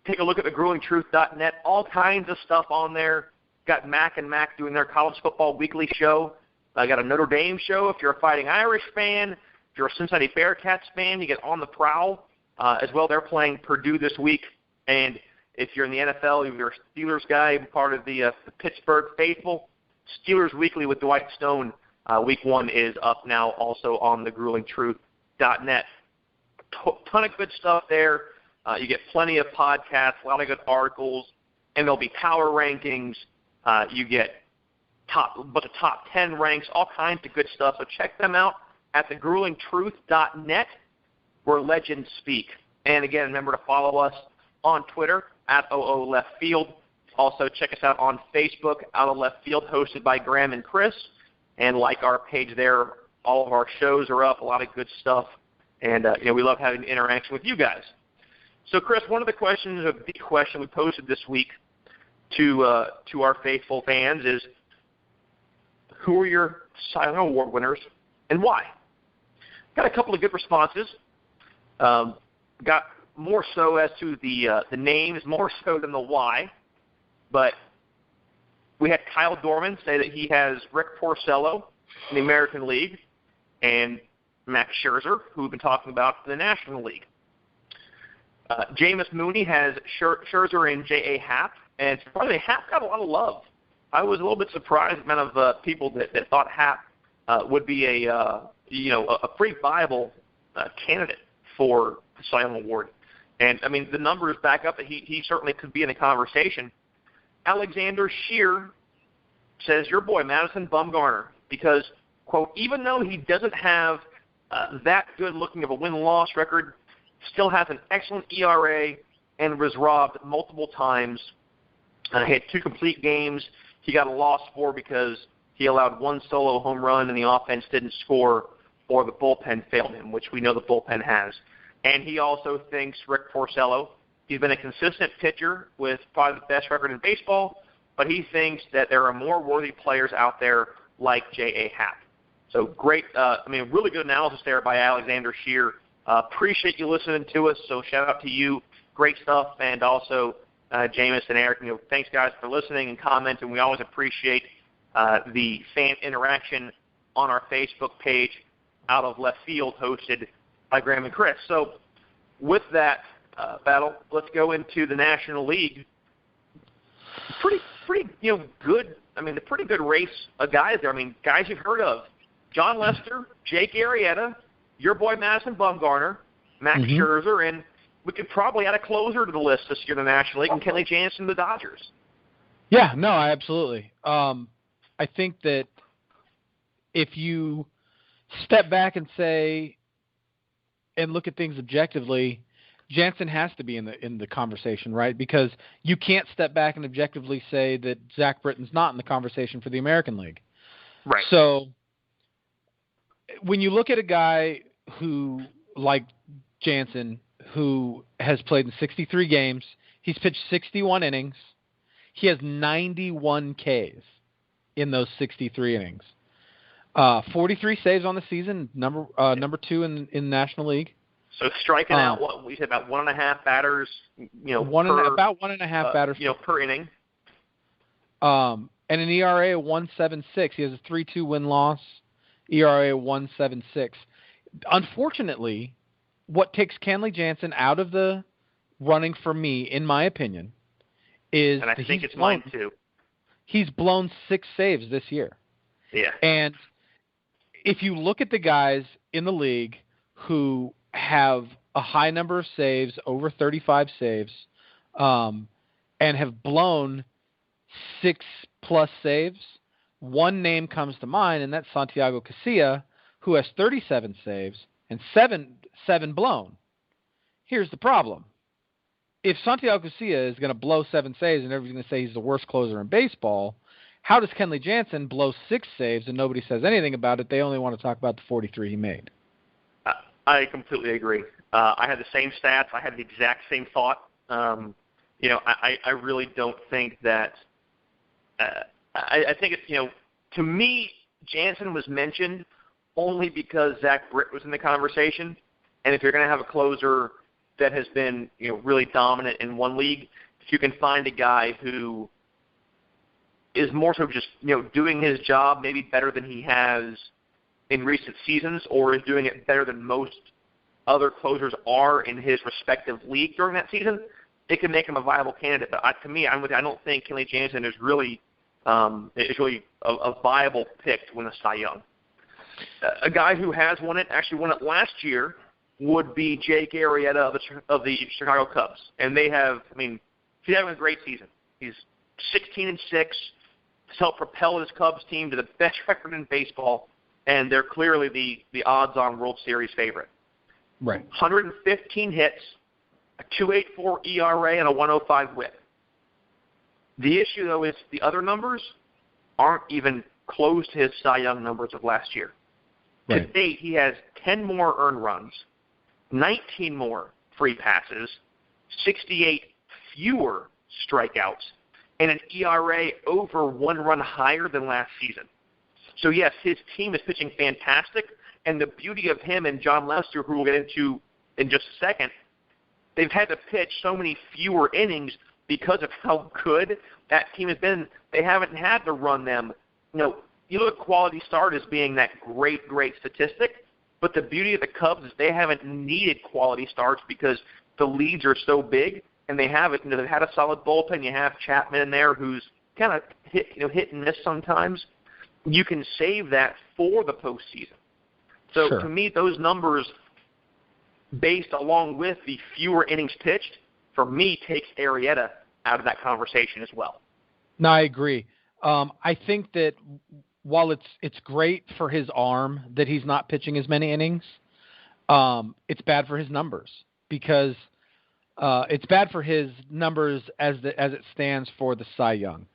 S1: Take a look at thegruelingtruth.net. All kinds of stuff on there. Got Mac and Mac doing their college football weekly show. I got a Notre Dame show if you're a Fighting Irish fan. If you're a Cincinnati Bearcats fan, you get On the Prowl as well. They're playing Purdue this week. And if you're in the NFL, if you're a Steelers guy, part of the Pittsburgh faithful, Steelers Weekly with Dwight Stone, week 1 is up now also on thegruelingtruth.net. Ton of good stuff there. You get plenty of podcasts, a lot of good articles, and there'll be power rankings. You get a bunch of top 10 ranks, all kinds of good stuff. So check them out at thegruelingtruth.net, where legends speak. And again, remember to follow us on Twitter at OOLeftField. Also, check us out on Facebook, Out of Left Field, hosted by Graham and Chris. And like our page there, all of our shows are up, a lot of good stuff. And we love having interaction with you guys. So, Chris, one of the questions, a big question we posted this week to our faithful fans is, who are your Cy Young Award winners and why? Got a couple of good responses. Got more so as to the names, more so than the why. But we had Kyle Dorman say that he has Rick Porcello in the American League and Max Scherzer, who we've been talking about in the National League. Jameis Mooney has Scherzer and J.A. Happ, and surprisingly, Happ got a lot of love. I was a little bit surprised, the amount of people that thought Happ would be a pretty viable candidate for the Cy Young Award. And, I mean, the numbers back up that he certainly could be in the conversation. Alexander Shear says, your boy, Madison Bumgarner, because, quote, even though he doesn't have that good looking of a win-loss record, still has an excellent ERA and was robbed multiple times. He had 2 complete games. He got a loss for because he allowed 1 solo home run and the offense didn't score, or the bullpen failed him, which we know the bullpen has. And he also thinks Rick Porcello, he's been a consistent pitcher with probably the best record in baseball, but he thinks that there are more worthy players out there like J.A. Happ. So great, really good analysis there by Alexander Shear. Appreciate you listening to us, so shout out to you. Great stuff, and also Jameis and Eric. Thanks, guys, for listening and commenting. We always appreciate the fan interaction on our Facebook page, Out of Left Field, hosted by Graham and Chris. So with that battle, let's go into the National League. Pretty good. I mean, a pretty good race of guys there. I mean, guys you've heard of: John Lester, Jake Arrieta, your boy Madison Bumgarner, Max Scherzer, and we could probably add a closer to the list this year in the National League, and Kenley Jansen of the Dodgers.
S2: Yeah, no, absolutely. I think that if you step back and say and look at things objectively, Jansen has to be in the conversation, right? Because you can't step back and objectively say that Zach Britton's not in the conversation for the American League.
S1: Right.
S2: So when you look at a guy who, like Jansen, who has played in 63 games, he's pitched 61 innings, he has 91 Ks in those 63 innings. 43 saves on the season, number 2 in the National League.
S1: So striking out, what we said, about 1.5 batters,
S2: about 1.5 batters,
S1: per inning.
S2: And an ERA of 1.76. He has a 3.2 win-loss, ERA of 1.76. Unfortunately, what takes Kenley Jansen out of the running for me, in my opinion, is
S1: and I think it's mine too.
S2: He's blown 6 saves this year.
S1: Yeah.
S2: And if you look at the guys in the league who have a high number of saves, over 35 saves, and have blown 6+ saves, one name comes to mind, and that's Santiago Casilla, who has 37 saves and seven blown. Here's the problem. If Santiago Casilla is going to blow 7 saves and everybody's going to say he's the worst closer in baseball, how does Kenley Jansen blow 6 saves and nobody says anything about it? They only want to talk about the 43 he made.
S1: I completely agree. I had the same stats. I had the exact same thought. I really don't think that I think it's, to me, Jansen was mentioned only because Zach Britt was in the conversation. And if you're going to have a closer that has been, really dominant in one league, if you can find a guy who is more so just, doing his job maybe better than he has in recent seasons, or is doing it better than most other closers are in his respective league during that season, it can make him a viable candidate. But to me, I don't think Kenley Jansen is really a viable pick to win a Cy Young. A guy who has won it, actually won it last year, would be Jake Arrieta of the Chicago Cubs. And they have, he's having a great season. He's 16-6. He's helped propel his Cubs team to the best record in baseball, and they're clearly the odds-on World Series favorite.
S2: Right.
S1: 115 hits, a 2.84 ERA, and a 1.05 WHIP. The issue, though, is the other numbers aren't even close to his Cy Young numbers of last year. Right. To date, he has 10 more earned runs, 19 more free passes, 68 fewer strikeouts, and an ERA over 1 run higher than last season. So, yes, his team is pitching fantastic, and the beauty of him and John Lester, who we'll get into in just a second, they've had to pitch so many fewer innings because of how good that team has been. They haven't had to run them. You look at quality start as being that great statistic, but the beauty of the Cubs is they haven't needed quality starts because the leads are so big, and they have it. They've had a solid bullpen. You have Chapman in there who's kind of hit and miss sometimes. You can save that for the postseason. So
S2: Sure.
S1: To me, those numbers, based along with the fewer innings pitched, for me, takes Arrieta out of that conversation as well.
S2: No, I agree. I think that while it's great for his arm that he's not pitching as many innings, it's bad for his numbers because it's bad for his numbers as it stands for the Cy Young.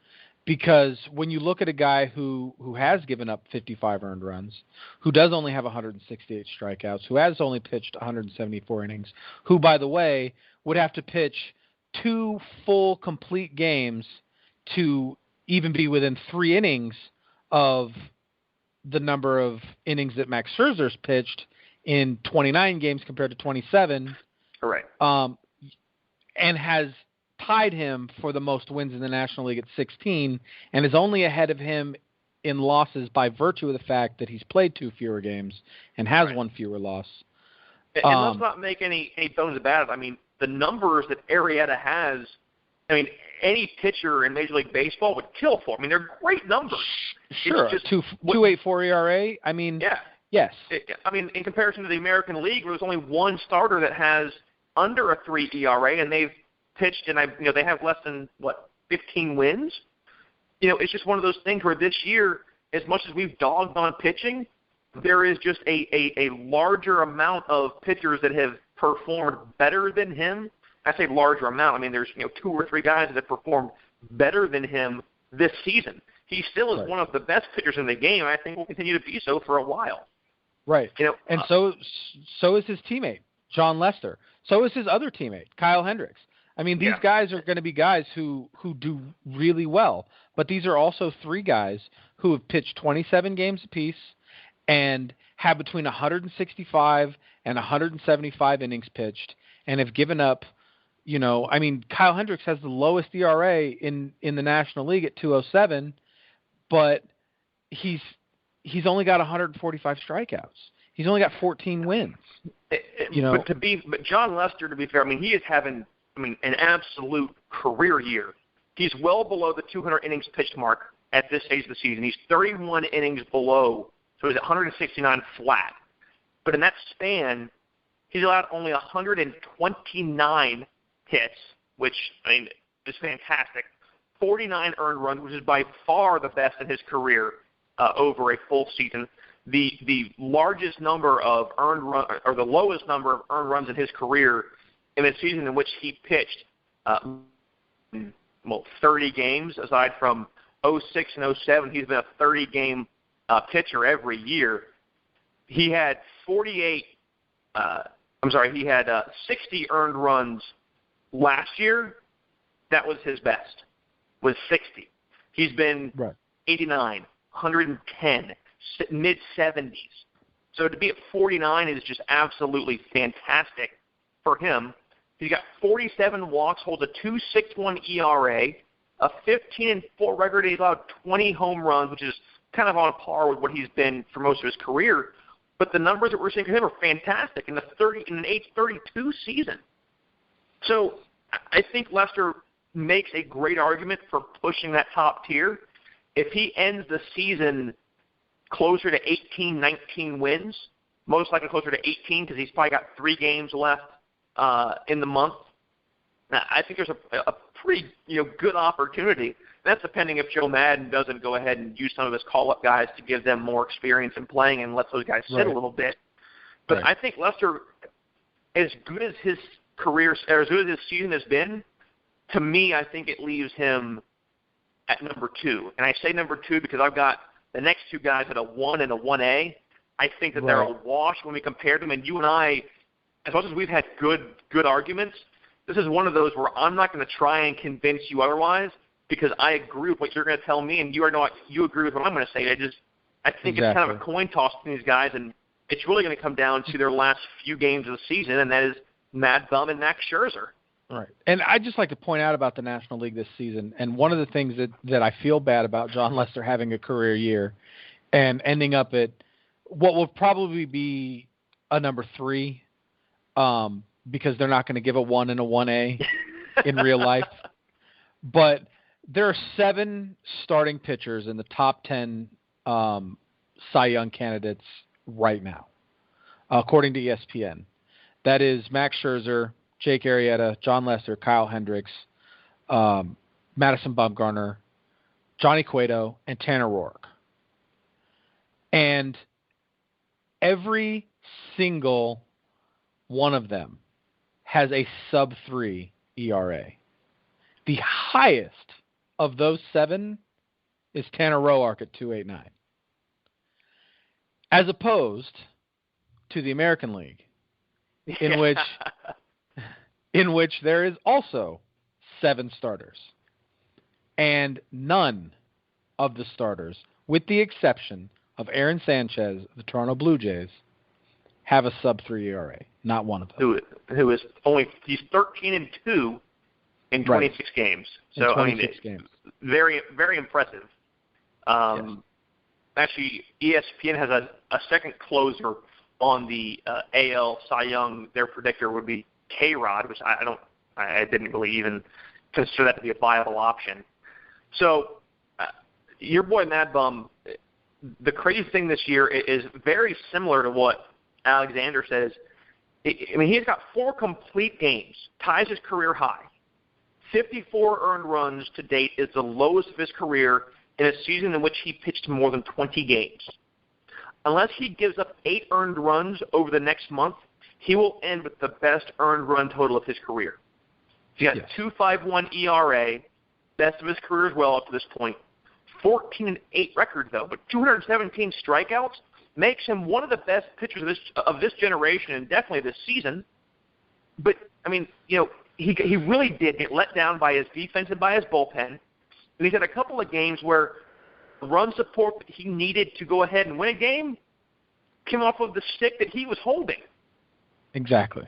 S2: Because when you look at a guy who has given up 55 earned runs, who does only have 168 strikeouts, who has only pitched 174 innings, who, by the way, would have to pitch 2 full complete games to even be within 3 innings of the number of innings that Max Scherzer's pitched in 29 games compared to 27.
S1: Correct.
S2: And has tied him for the most wins in the National League at 16 and is only ahead of him in losses by virtue of the fact that he's played 2 fewer games and has
S1: Right.
S2: 1 fewer loss.
S1: And let's not make any bones about it. The numbers that Arrieta has, any pitcher in Major League Baseball would kill for. They're great numbers.
S2: Sure. 2.84 ERA.
S1: Yeah.
S2: Yes.
S1: In comparison to the American League, where there's only one starter that has under a 3 ERA, and they've pitched, and they have less than 15 wins. It's just one of those things where this year, as much as we've dogged on pitching, there is just a larger amount of pitchers that have performed better than him. I say larger amount. There's 2 or 3 guys that have performed better than him this season. He still is
S2: Right.
S1: one of the best pitchers in the game, and I think will continue to be so for a while.
S2: Right. And so is his teammate, John Lester. So is his other teammate, Kyle Hendricks. These guys are going to be guys who do really well, but these are also 3 guys who have pitched 27 games apiece, and have between 165 and 175 innings pitched, and have given up, Kyle Hendricks has the lowest ERA in the National League at 2.07, but he's only got 145 strikeouts. He's only got 14 wins.
S1: But John Lester, to be fair, he is having an absolute career year. He's well below the 200 innings pitched mark at this stage of the season. He's 31 innings below, so he's at 169 flat. But in that span, he's allowed only 129 hits, which is fantastic. 49 earned runs, which is by far the best in his career over a full season. The largest number of earned run, or the lowest number of earned runs in his career in a season in which he pitched 30 games. Aside from 06 and 07, he's been a 30-game pitcher every year. He had 60 earned runs last year. That was his best, was 60. He's been 89, 110, mid-70s. So to be at 49 is just absolutely fantastic for him. He's got 47 walks, holds a 2.61 ERA, a 15-4 record. He's allowed 20 home runs, which is kind of on par with what he's been for most of his career. But the numbers that we're seeing for him are fantastic in an age 32 season. So I think Lester makes a great argument for pushing that top tier. If he ends the season closer to 18, 19 wins, most likely closer to 18 because he's probably got 3 games left in the month, I think there's a pretty good opportunity. That's depending if Joe Madden doesn't go ahead and use some of his call-up guys to give them more experience in playing and let those guys sit a little bit. But I think Lester, as good as his career, or as good as his season has been, to me, I think it leaves him at number 2. And I say number 2 because I've got the next 2 guys at a 1 and a 1A. I think that they're a wash when we compare them. And you and I, as much as we've had good arguments, this is one of those where I'm not going to try and convince you otherwise because I agree with what you're going to tell me, and you agree with what I'm going to say. I think it's kind of a coin toss between these guys, and it's really going to come down to their last few games of the season, and that is Mad Bum and Max Scherzer.
S2: Right. And I'd just like to point out about the National League this season, and one of the things that I feel bad about John Lester having a career year and ending up at what will probably be a number 3, because they're not going to give a 1 and a 1A in real life. But there are 7 starting pitchers in the top 10 Cy Young candidates right now, according to ESPN. That is Max Scherzer, Jake Arrieta, John Lester, Kyle Hendricks, Madison Bumgarner, Johnny Cueto, and Tanner Roark. And every single one of them has a sub-3 ERA. The highest of those 7 is Tanner Roark at 2.89. As opposed to the American League, in which there is also 7 starters. And none of the starters, with the exception of Aaron Sanchez of the Toronto Blue Jays, have a sub-3 ERA. Not one of them.
S1: Who is he's 13-2 in 26 games. So
S2: 26 games.
S1: Very, very impressive. Actually, ESPN has a second closer on the AL Cy Young. Their predictor would be K-Rod, which I didn't really even consider that to be a viable option. So your boy Mad Bum, the crazy thing this year is very similar to what Alexander says. He's got 4 complete games, ties his career high. 54 earned runs to date is the lowest of his career in a season in which he pitched more than 20 games. Unless he gives up 8 earned runs over the next month, he will end with the best earned run total of his career. He's got 2.51 ERA, best of his career as well up to this point. 14-8 record though, but 217 strikeouts makes him one of the best pitchers of this generation and definitely this season. But he really did get let down by his defense and by his bullpen. And he's had a couple of games where run support that he needed to go ahead and win a game came off of the stick that he was holding.
S2: Exactly.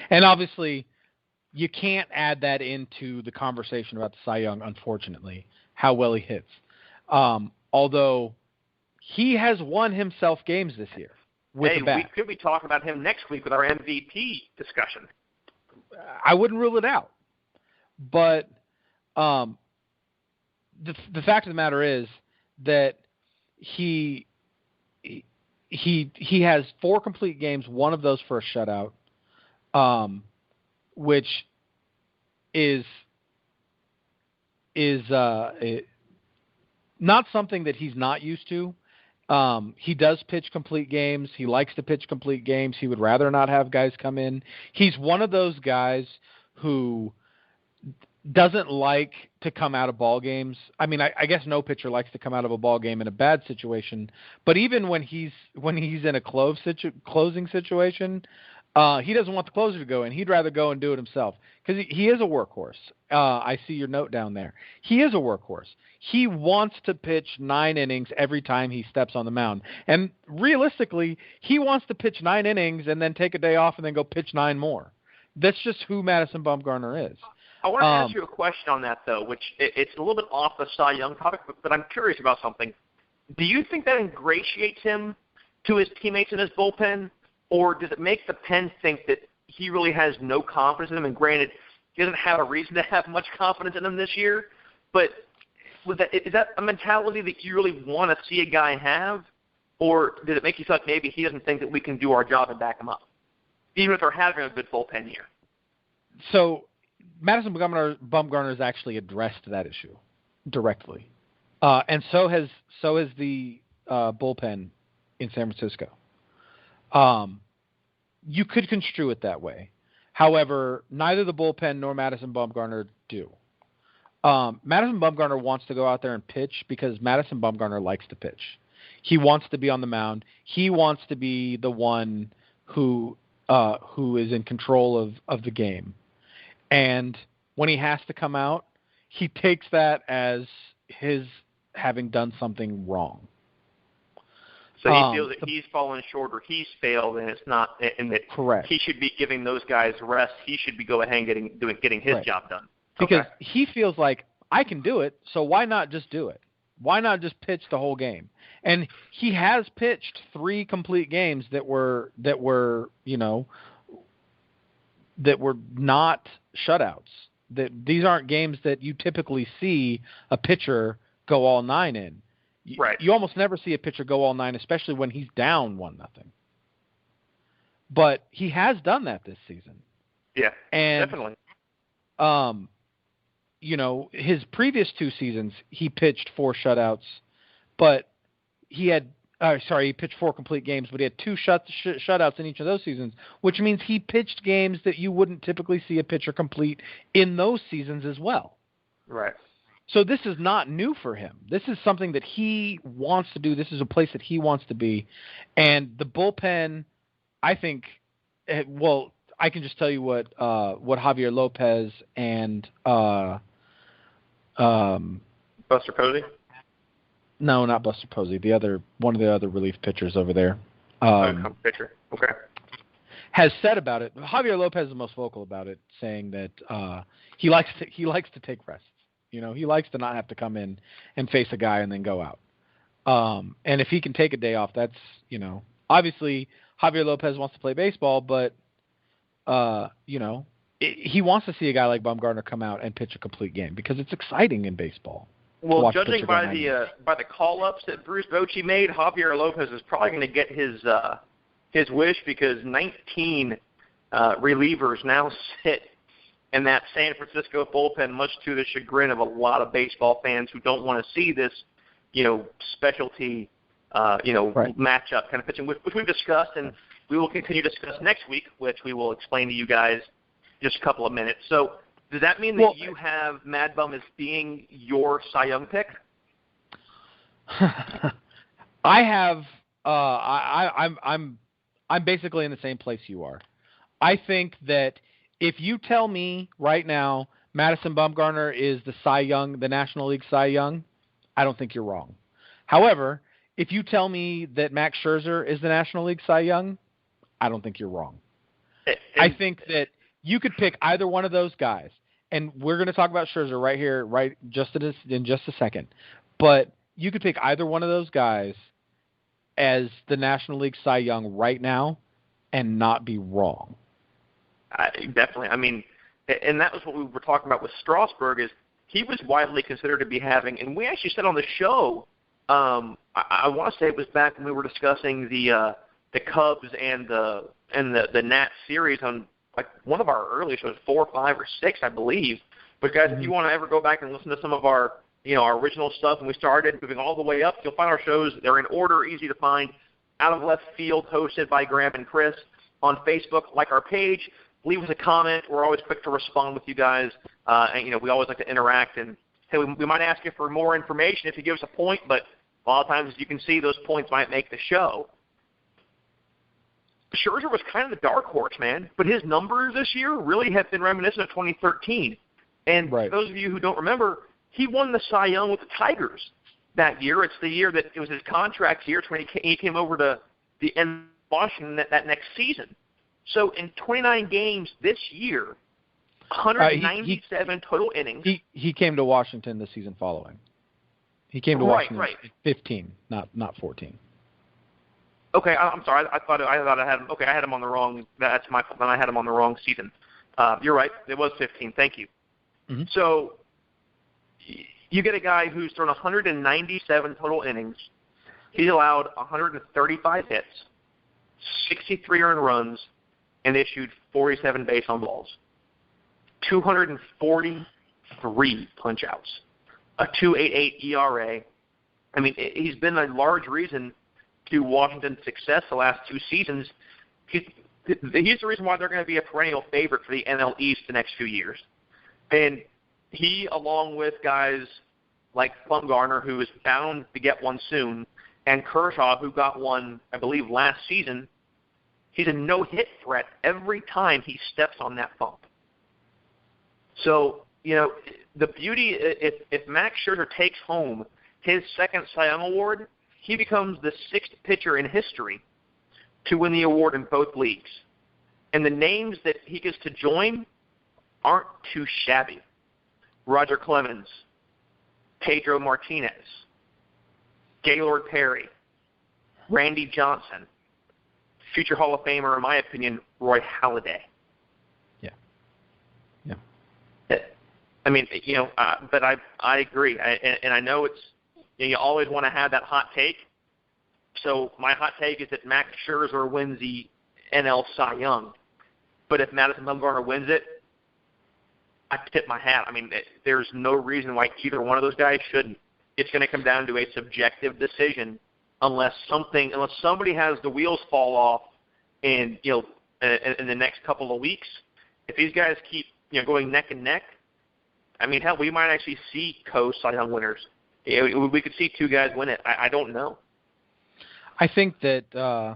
S2: And obviously, you can't add that into the conversation about the Cy Young, unfortunately, how well he hits. Although he has won himself games this year with the bat.
S1: We could be talking about him next week with our MVP discussion.
S2: I wouldn't rule it out. But the fact of the matter is that he has 4 complete games, one of those for a shutout, which is not something that he's not used to. He does pitch complete games. He likes to pitch complete games. He would rather not have guys come in. He's one of those guys who doesn't like to come out of ball games. I mean, I guess no pitcher likes to come out of a ball game in a bad situation. But even when he's in a closing situation, he doesn't want the closer to go in. He'd rather go and do it himself because he is a workhorse. I see your note down there. He is a workhorse. He wants to pitch 9 innings every time he steps on the mound. And realistically, he wants to pitch 9 innings and then take a day off and then go pitch 9 more. That's just who Madison Bumgarner is.
S1: I want to ask you a question on that, though, which it's a little bit off the Cy Young topic, but I'm curious about something. Do you think that ingratiates him to his teammates in his bullpen, or does it make the pen think that he really has no confidence in him? And granted, he doesn't have a reason to have much confidence in him this year, but is that a mentality that you really want to see a guy have, or does it make you feel like maybe he doesn't think that we can do our job and back him up, even if they're having a good bullpen year?
S2: So Madison Bumgarner has actually addressed that issue directly, and so has the bullpen in San Francisco. You could construe it that way. However, neither the bullpen nor Madison Bumgarner do. Madison Bumgarner wants to go out there and pitch because Madison Bumgarner likes to pitch. He wants to be on the mound. He wants to be the one who is in control of the game. And when he has to come out, he takes that as his having done something wrong.
S1: So he feels that he's fallen short or he's failed, and it's not, and that
S2: correct.
S1: He should be giving those guys rest. He should be go ahead and getting his
S2: right.
S1: job done.
S2: Because he feels like, I can do it, so why not just do it? Why not just pitch the whole game? And he has pitched 3 complete games that were not shutouts. That these aren't games that you typically see a pitcher go all 9 in.
S1: Right.
S2: You almost never see a pitcher go all 9, especially when he's down 1-0. But he has done that this season.
S1: Yeah,
S2: and,
S1: definitely.
S2: His previous 2 seasons, he pitched 4 shutouts, but he pitched 4 complete games, but he had 2 shutouts in each of those seasons, which means he pitched games that you wouldn't typically see a pitcher complete in those seasons as well.
S1: Right.
S2: So this is not new for him. This is something that he wants to do. This is a place that he wants to be. And the bullpen, I think, I can just tell you what Javier Lopez and
S1: Buster Posey?
S2: No, not Buster Posey. One of the other relief pitchers over there.
S1: Pitcher. Okay.
S2: Has said about it. Javier Lopez is the most vocal about it, saying that he likes to take rests. He likes to not have to come in and face a guy and then go out. And if he can take a day off, that's obviously Javier Lopez wants to play baseball, but he wants to see a guy like Bumgarner come out and pitch a complete game because it's exciting in baseball.
S1: Well, judging by the call-ups that Bruce Bochy made, Javier Lopez is probably going to get his wish because 19 relievers now sit in that San Francisco bullpen, much to the chagrin of a lot of baseball fans who don't want to see this, specialty, right. matchup kind of pitching, which we've discussed, and we will continue to discuss next week, which we will explain to you guys in just a couple of minutes. So does that mean that you have Mad Bum as being your Cy Young pick?
S2: I have. I'm basically in the same place you are. I think that if you tell me right now Madison Bumgarner is the Cy Young, the National League Cy Young, I don't think you're wrong. However, if you tell me that Max Scherzer is the National League Cy Young, I don't think you're wrong. I think that you could pick either one of those guys, and we're going to talk about Scherzer right here, in just a second. But you could pick either one of those guys as the National League Cy Young right now and not be wrong.
S1: Definitely. I mean, and that was what we were talking about with Strasburg, is he was widely considered to be having, and we actually said on the show, I want to say it was back when we were discussing the Cubs and the Nats series on like one of our early shows, 4, 5, or 6, I believe. But guys, if you want to ever go back and listen to some of our our original stuff when we started, moving all the way up, you'll find our shows. They're in order, easy to find. Out of Left Field, hosted by Graham and Chris. On Facebook, like our page, leave us a comment. We're always quick to respond with you guys, and we always like to interact. And hey, we might ask you for more information if you give us a point, but a lot of times, as you can see, those points might make the show. Scherzer was kind of the dark horse, man, but his numbers this year really have been reminiscent of 2013. And for those of you who don't remember, he won the Cy Young with the Tigers that year. It's the year that it was his contract year when he came over to the end of Washington that next season. So in 29 games this year, 197 total innings.
S2: He came to Washington the season following. He came to Washington in 15, not 14.
S1: Okay, I'm sorry. I thought I had him. Okay, I had him on the wrong. That's my fault. I had him on the wrong season. You're right. It was 15. Thank you. Mm-hmm. So you get a guy who's thrown 197 total innings. He's allowed 135 hits, 63 earned runs, and issued 47 base on balls, 243 punch-outs, a 2.88 ERA. I mean, he's been a large reason to Washington's success the last 2 seasons. He's the reason why they're going to be a perennial favorite for the NL East the next few years. And he, along with guys like Bumgarner, who is bound to get one soon, and Kershaw, who got one, I believe, last season, he's a no-hit threat every time he steps on that bump. So, the beauty, if Max Scherzer takes home his second Cy Young award, he becomes the 6th pitcher in history to win the award in both leagues. And the names that he gets to join aren't too shabby. Roger Clemens, Pedro Martinez, Gaylord Perry, Randy Johnson, future Hall of Famer, in my opinion, Roy Halladay.
S2: Yeah.
S1: I mean, but I agree. And I know it's, you always want to have that hot take. So my hot take is that Max Scherzer wins the NL Cy Young. But if Madison Bumgarner wins it, I tip my hat. I mean, there's no reason why either one of those guys shouldn't. It's going to come down to a subjective decision unless somebody has the wheels fall off in the next couple of weeks. If these guys keep going neck and neck, I mean, hell, we might actually see co-Cy Young winners. We could see 2 guys win it. I don't know.
S2: I think that I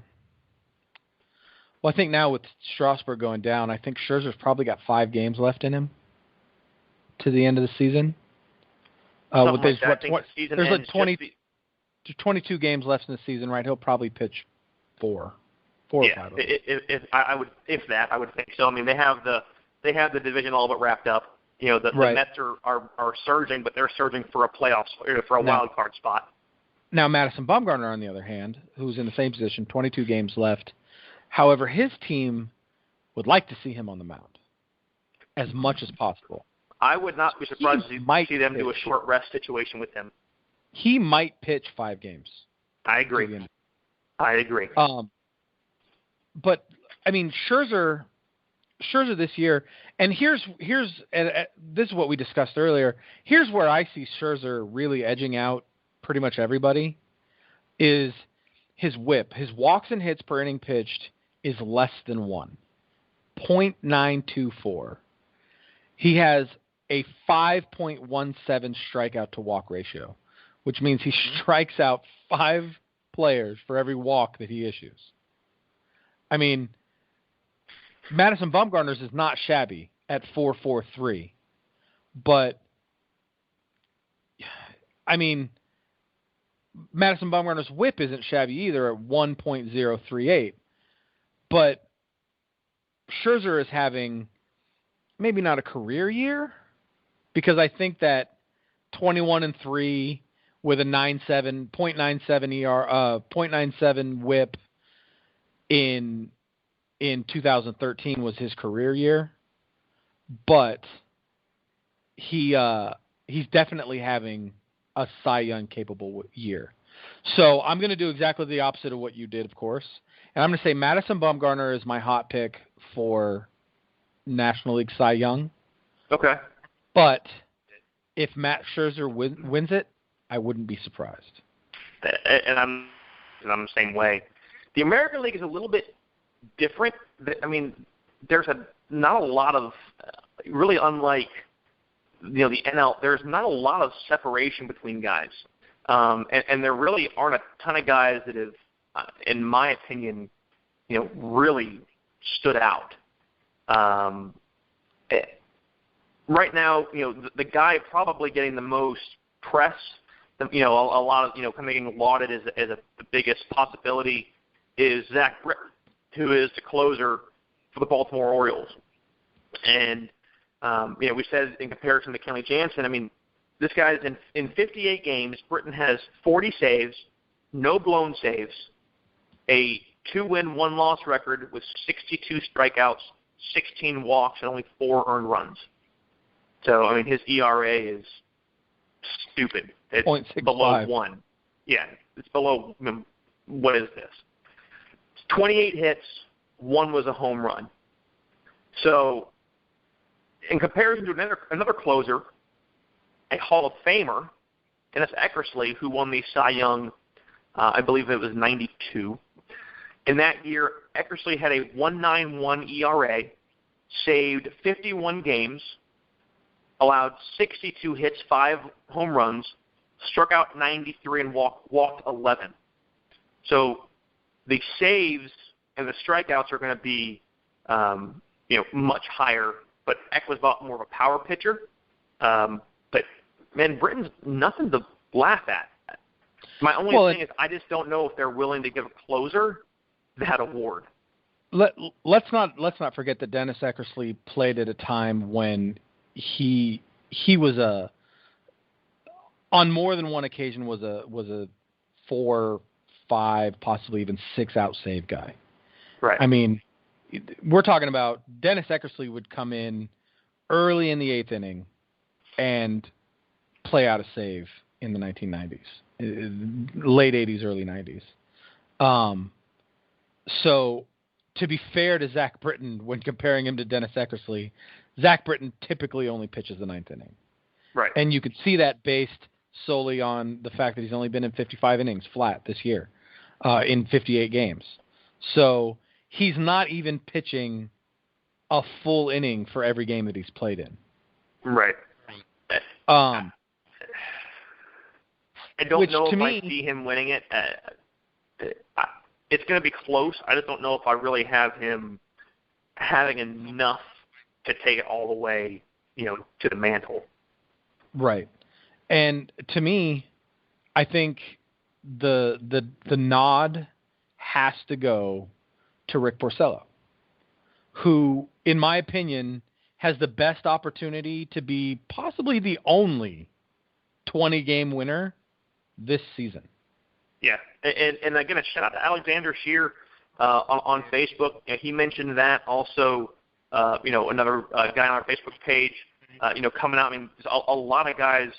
S2: think now with Strasburg going down, I think Scherzer's probably got 5 games left in him to the end of the season. There's 22 games left in the season, right? He'll probably pitch 4 or 5.
S1: I would think so. I mean, they have the division all but wrapped up. The Mets are surging, but they're surging for a wild card spot.
S2: Now, Madison Bumgarner, on the other hand, who's in the same position, 22 games left. However, his team would like to see him on the mound as much as possible.
S1: I would not be surprised to see them do a short rest situation with him.
S2: He might pitch 5 games.
S1: I agree.
S2: But I mean, Scherzer this year, and here's this is what we discussed earlier. Here's where I see Scherzer really edging out pretty much everybody is his whip. His walks and hits per inning pitched is less than 1, 0.924. He has a 5.17 strikeout to walk ratio, which means he strikes out 5 players for every walk that he issues. I mean, Madison Bumgarner's is not shabby at 4.43, but I mean, Madison Bumgarner's whip isn't shabby either at 1.038. But Scherzer is having maybe not a career year, because I think that 21-3 with a 0.97 ER, 0.97 whip in 2013 was his career year, but he's definitely having a Cy Young capable year. So I'm going to do exactly the opposite of what you did, of course. And I'm going to say Madison Bumgarner is my hot pick for National League Cy Young.
S1: Okay.
S2: But if Matt Scherzer wins it, I wouldn't be surprised.
S1: And I'm the same way. The American League is a little bit different. I mean, there's not a lot of, really unlike the NL, there's not a lot of separation between guys. And there really aren't a ton of guys that have, in my opinion, really stood out. Right now, the guy probably getting the most press, a lot of, kind of getting lauded as the biggest possibility is Zach Britton, who is the closer for the Baltimore Orioles. And, we said in comparison to Kenley Jansen, I mean, this guy's in 58 games, Britton has 40 saves, no blown saves, a 2-win, 1-loss record with 62 strikeouts, 16 walks, and only 4 earned runs. So, I mean, his ERA is stupid. It's
S2: 0.65.
S1: below 1. Yeah, it's below, what is this? 28 hits, 1 was a home run. So, in comparison to another closer, a Hall of Famer, Dennis Eckersley, who won the Cy Young, I believe it was 92. In that year, Eckersley had a 1.91 ERA, saved 51 games, allowed 62 hits, 5 home runs, struck out 93, and walked 11. So the saves and the strikeouts are going to be, much higher. But Eck was about more of a power pitcher. But man, Britton's nothing to laugh at. My only thing is I just don't know if they're willing to give a closer that award.
S2: Let's not forget that Dennis Eckersley played at a time when he was on more than one occasion was a 4, 5, possibly even 6 out save guy.
S1: Right.
S2: I mean, we're talking about Dennis Eckersley would come in early in the 8th inning and play out a save in the 1990s, late 80s, early 90s. So to be fair to Zach Britton, when comparing him to Dennis Eckersley, Zach Britton typically only pitches the 9th inning.
S1: Right.
S2: And you could see that based solely on the fact that he's only been in 55 innings flat this year, in 58 games. So he's not even pitching a full inning for every game that he's played in.
S1: Right.
S2: I
S1: don't know if I see him winning it. It's going to be close. I just don't know if I really have him having enough to take it all the way, to the mantle.
S2: Right. And to me, I think the nod has to go to Rick Porcello, who, in my opinion, has the best opportunity to be possibly the only 20-game winner this season.
S1: Yeah, and again, a shout out to Alexander Shear on Facebook. He mentioned that also. Another guy on our Facebook page. Coming out. I mean, there's a lot of guys.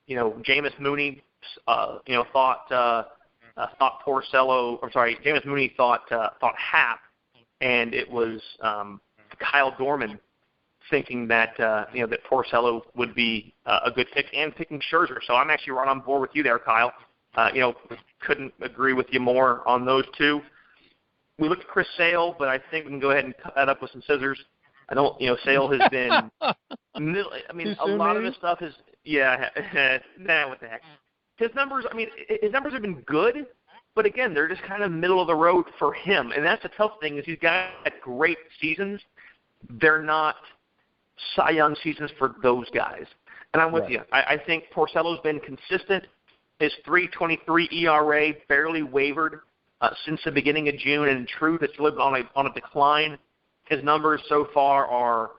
S1: Jameis Mooney. Thought Porcello. I'm sorry, Jameis Mooney thought Happ, and it was Kyle Dorman thinking that that Porcello would be a good pick, and picking Scherzer. So I'm actually right on board with you there, Kyle. Couldn't agree with you more on those two. We looked at Chris Sale, but I think we can go ahead and cut that up with some scissors. I don't, Sale has been, I mean, a lot of his stuff is, what the heck. His numbers have been good, but again, they're just kind of middle of the road for him. And that's the tough thing is he's got great seasons. They're not Cy Young seasons for those guys. And I'm with you. I think Porcello's been consistent. His 3.23 ERA barely wavered since the beginning of June, and in truth, it's lived on a decline. His numbers so far are,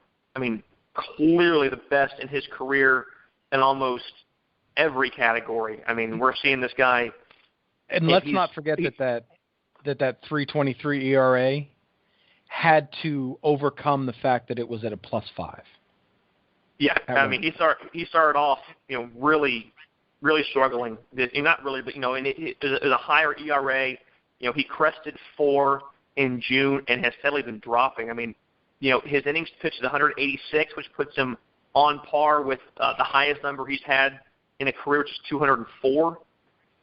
S1: clearly the best in his career in almost every category. We're seeing this guy.
S2: And let's not forget that 3.23 ERA had to overcome the fact that it was at a +5.
S1: Yeah, he started off, really, really struggling. Not really, but and it was a higher ERA. He crested 4 in June and has steadily been dropping. His innings pitched is 186, which puts him on par with the highest number he's had in a career, which is 204.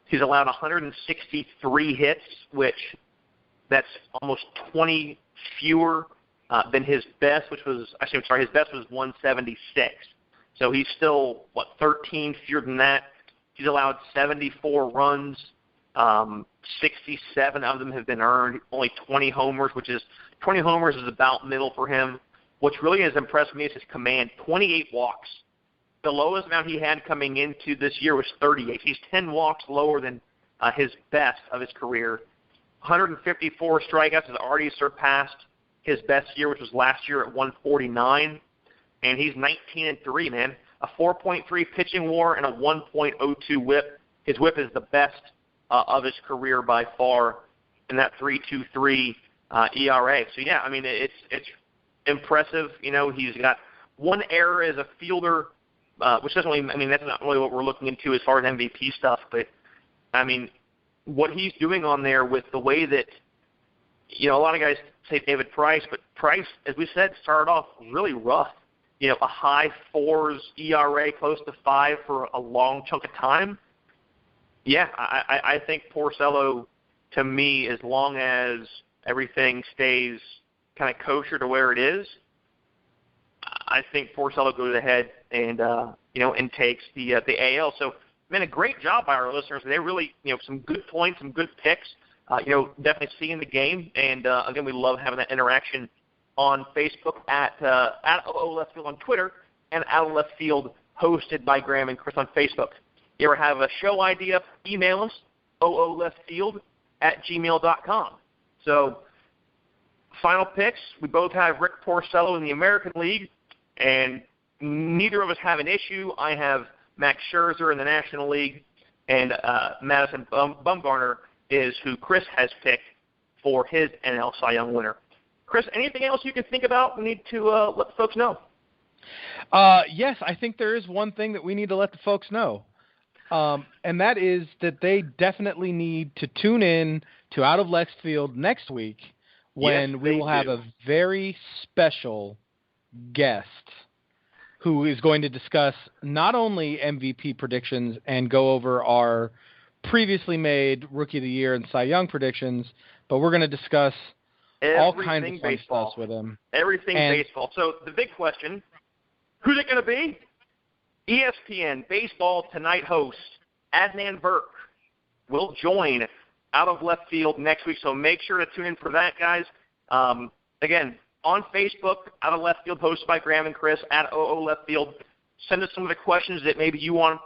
S1: He's allowed 163 hits, which that's almost 20 fewer than his best, which was his best was 176. So he's still 13 fewer than that. He's allowed 74 runs. 67 of them have been earned. Only 20 homers, 20 homers is about middle for him. What's really has impressed me is his command. 28 walks. The lowest amount he had coming into this year was 38. He's 10 walks lower than his best of his career. 154 strikeouts has already surpassed his best year, which was last year at 149. And he's 19-3, man. A 4.3 pitching WAR and a 1.02 WHIP. His WHIP is the best of his career by far in that 3.23 ERA. So yeah, it's impressive. He's got one error as a fielder, which doesn't really, that's not really what we're looking into as far as MVP stuff. But what he's doing on there with the way that a lot of guys say David Price, but Price, as we said, started off really rough. A high 4s ERA, close to 5 for a long chunk of time. Yeah, I think Porcello, to me, as long as everything stays kind of kosher to where it is, I think Porcello goes ahead and and takes the AL. So, a great job by our listeners. They really, some good points, some good picks. Definitely seeing the game, and again, we love having that interaction on Facebook at OO Left Field on Twitter and Out of Left Field hosted by Graham and Chris on Facebook. You ever have a show idea, email us, ooleftfield@gmail.com. So, final picks, we both have Rick Porcello in the American League, and neither of us have an issue. I have Max Scherzer in the National League, and Madison Bumgarner is who Chris has picked for his NL Cy Young winner. Chris, anything else you can think about we need to let the folks know?
S2: Yes, I think there is one thing that we need to let the folks know. And that is that they definitely need to tune in to Out of Left Field next week when we will have a very special guest who is going to discuss not only MVP predictions and go over our previously made Rookie of the Year and Cy Young predictions, but we're going to discuss all kinds of fun stuff with him.
S1: Everything baseball. So the big question, who's it going to be? ESPN Baseball Tonight host Adnan Burke will join Out of Left Field next week, so make sure to tune in for that, guys. Again, on Facebook, Out of Left Field, hosted by Graham and Chris at OO Left Field. Send us some of the questions that maybe you want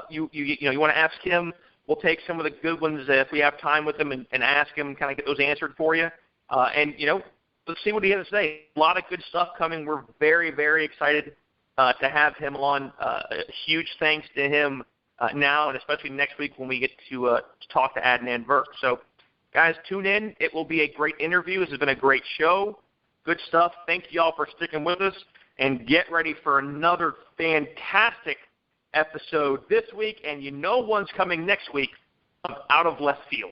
S1: you want to ask him. We'll take some of the good ones if we have time with him and ask him, kind of get those answered for you. And let's see what he has to say. A lot of good stuff coming. We're very, very excited to have him on. Huge thanks to him now, and especially next week when we get to talk to Adnan Burke. So, guys, tune in. It will be a great interview. This has been a great show. Good stuff. Thank you all for sticking with us, and get ready for another fantastic episode this week, and one's coming next week of Out of Left Field.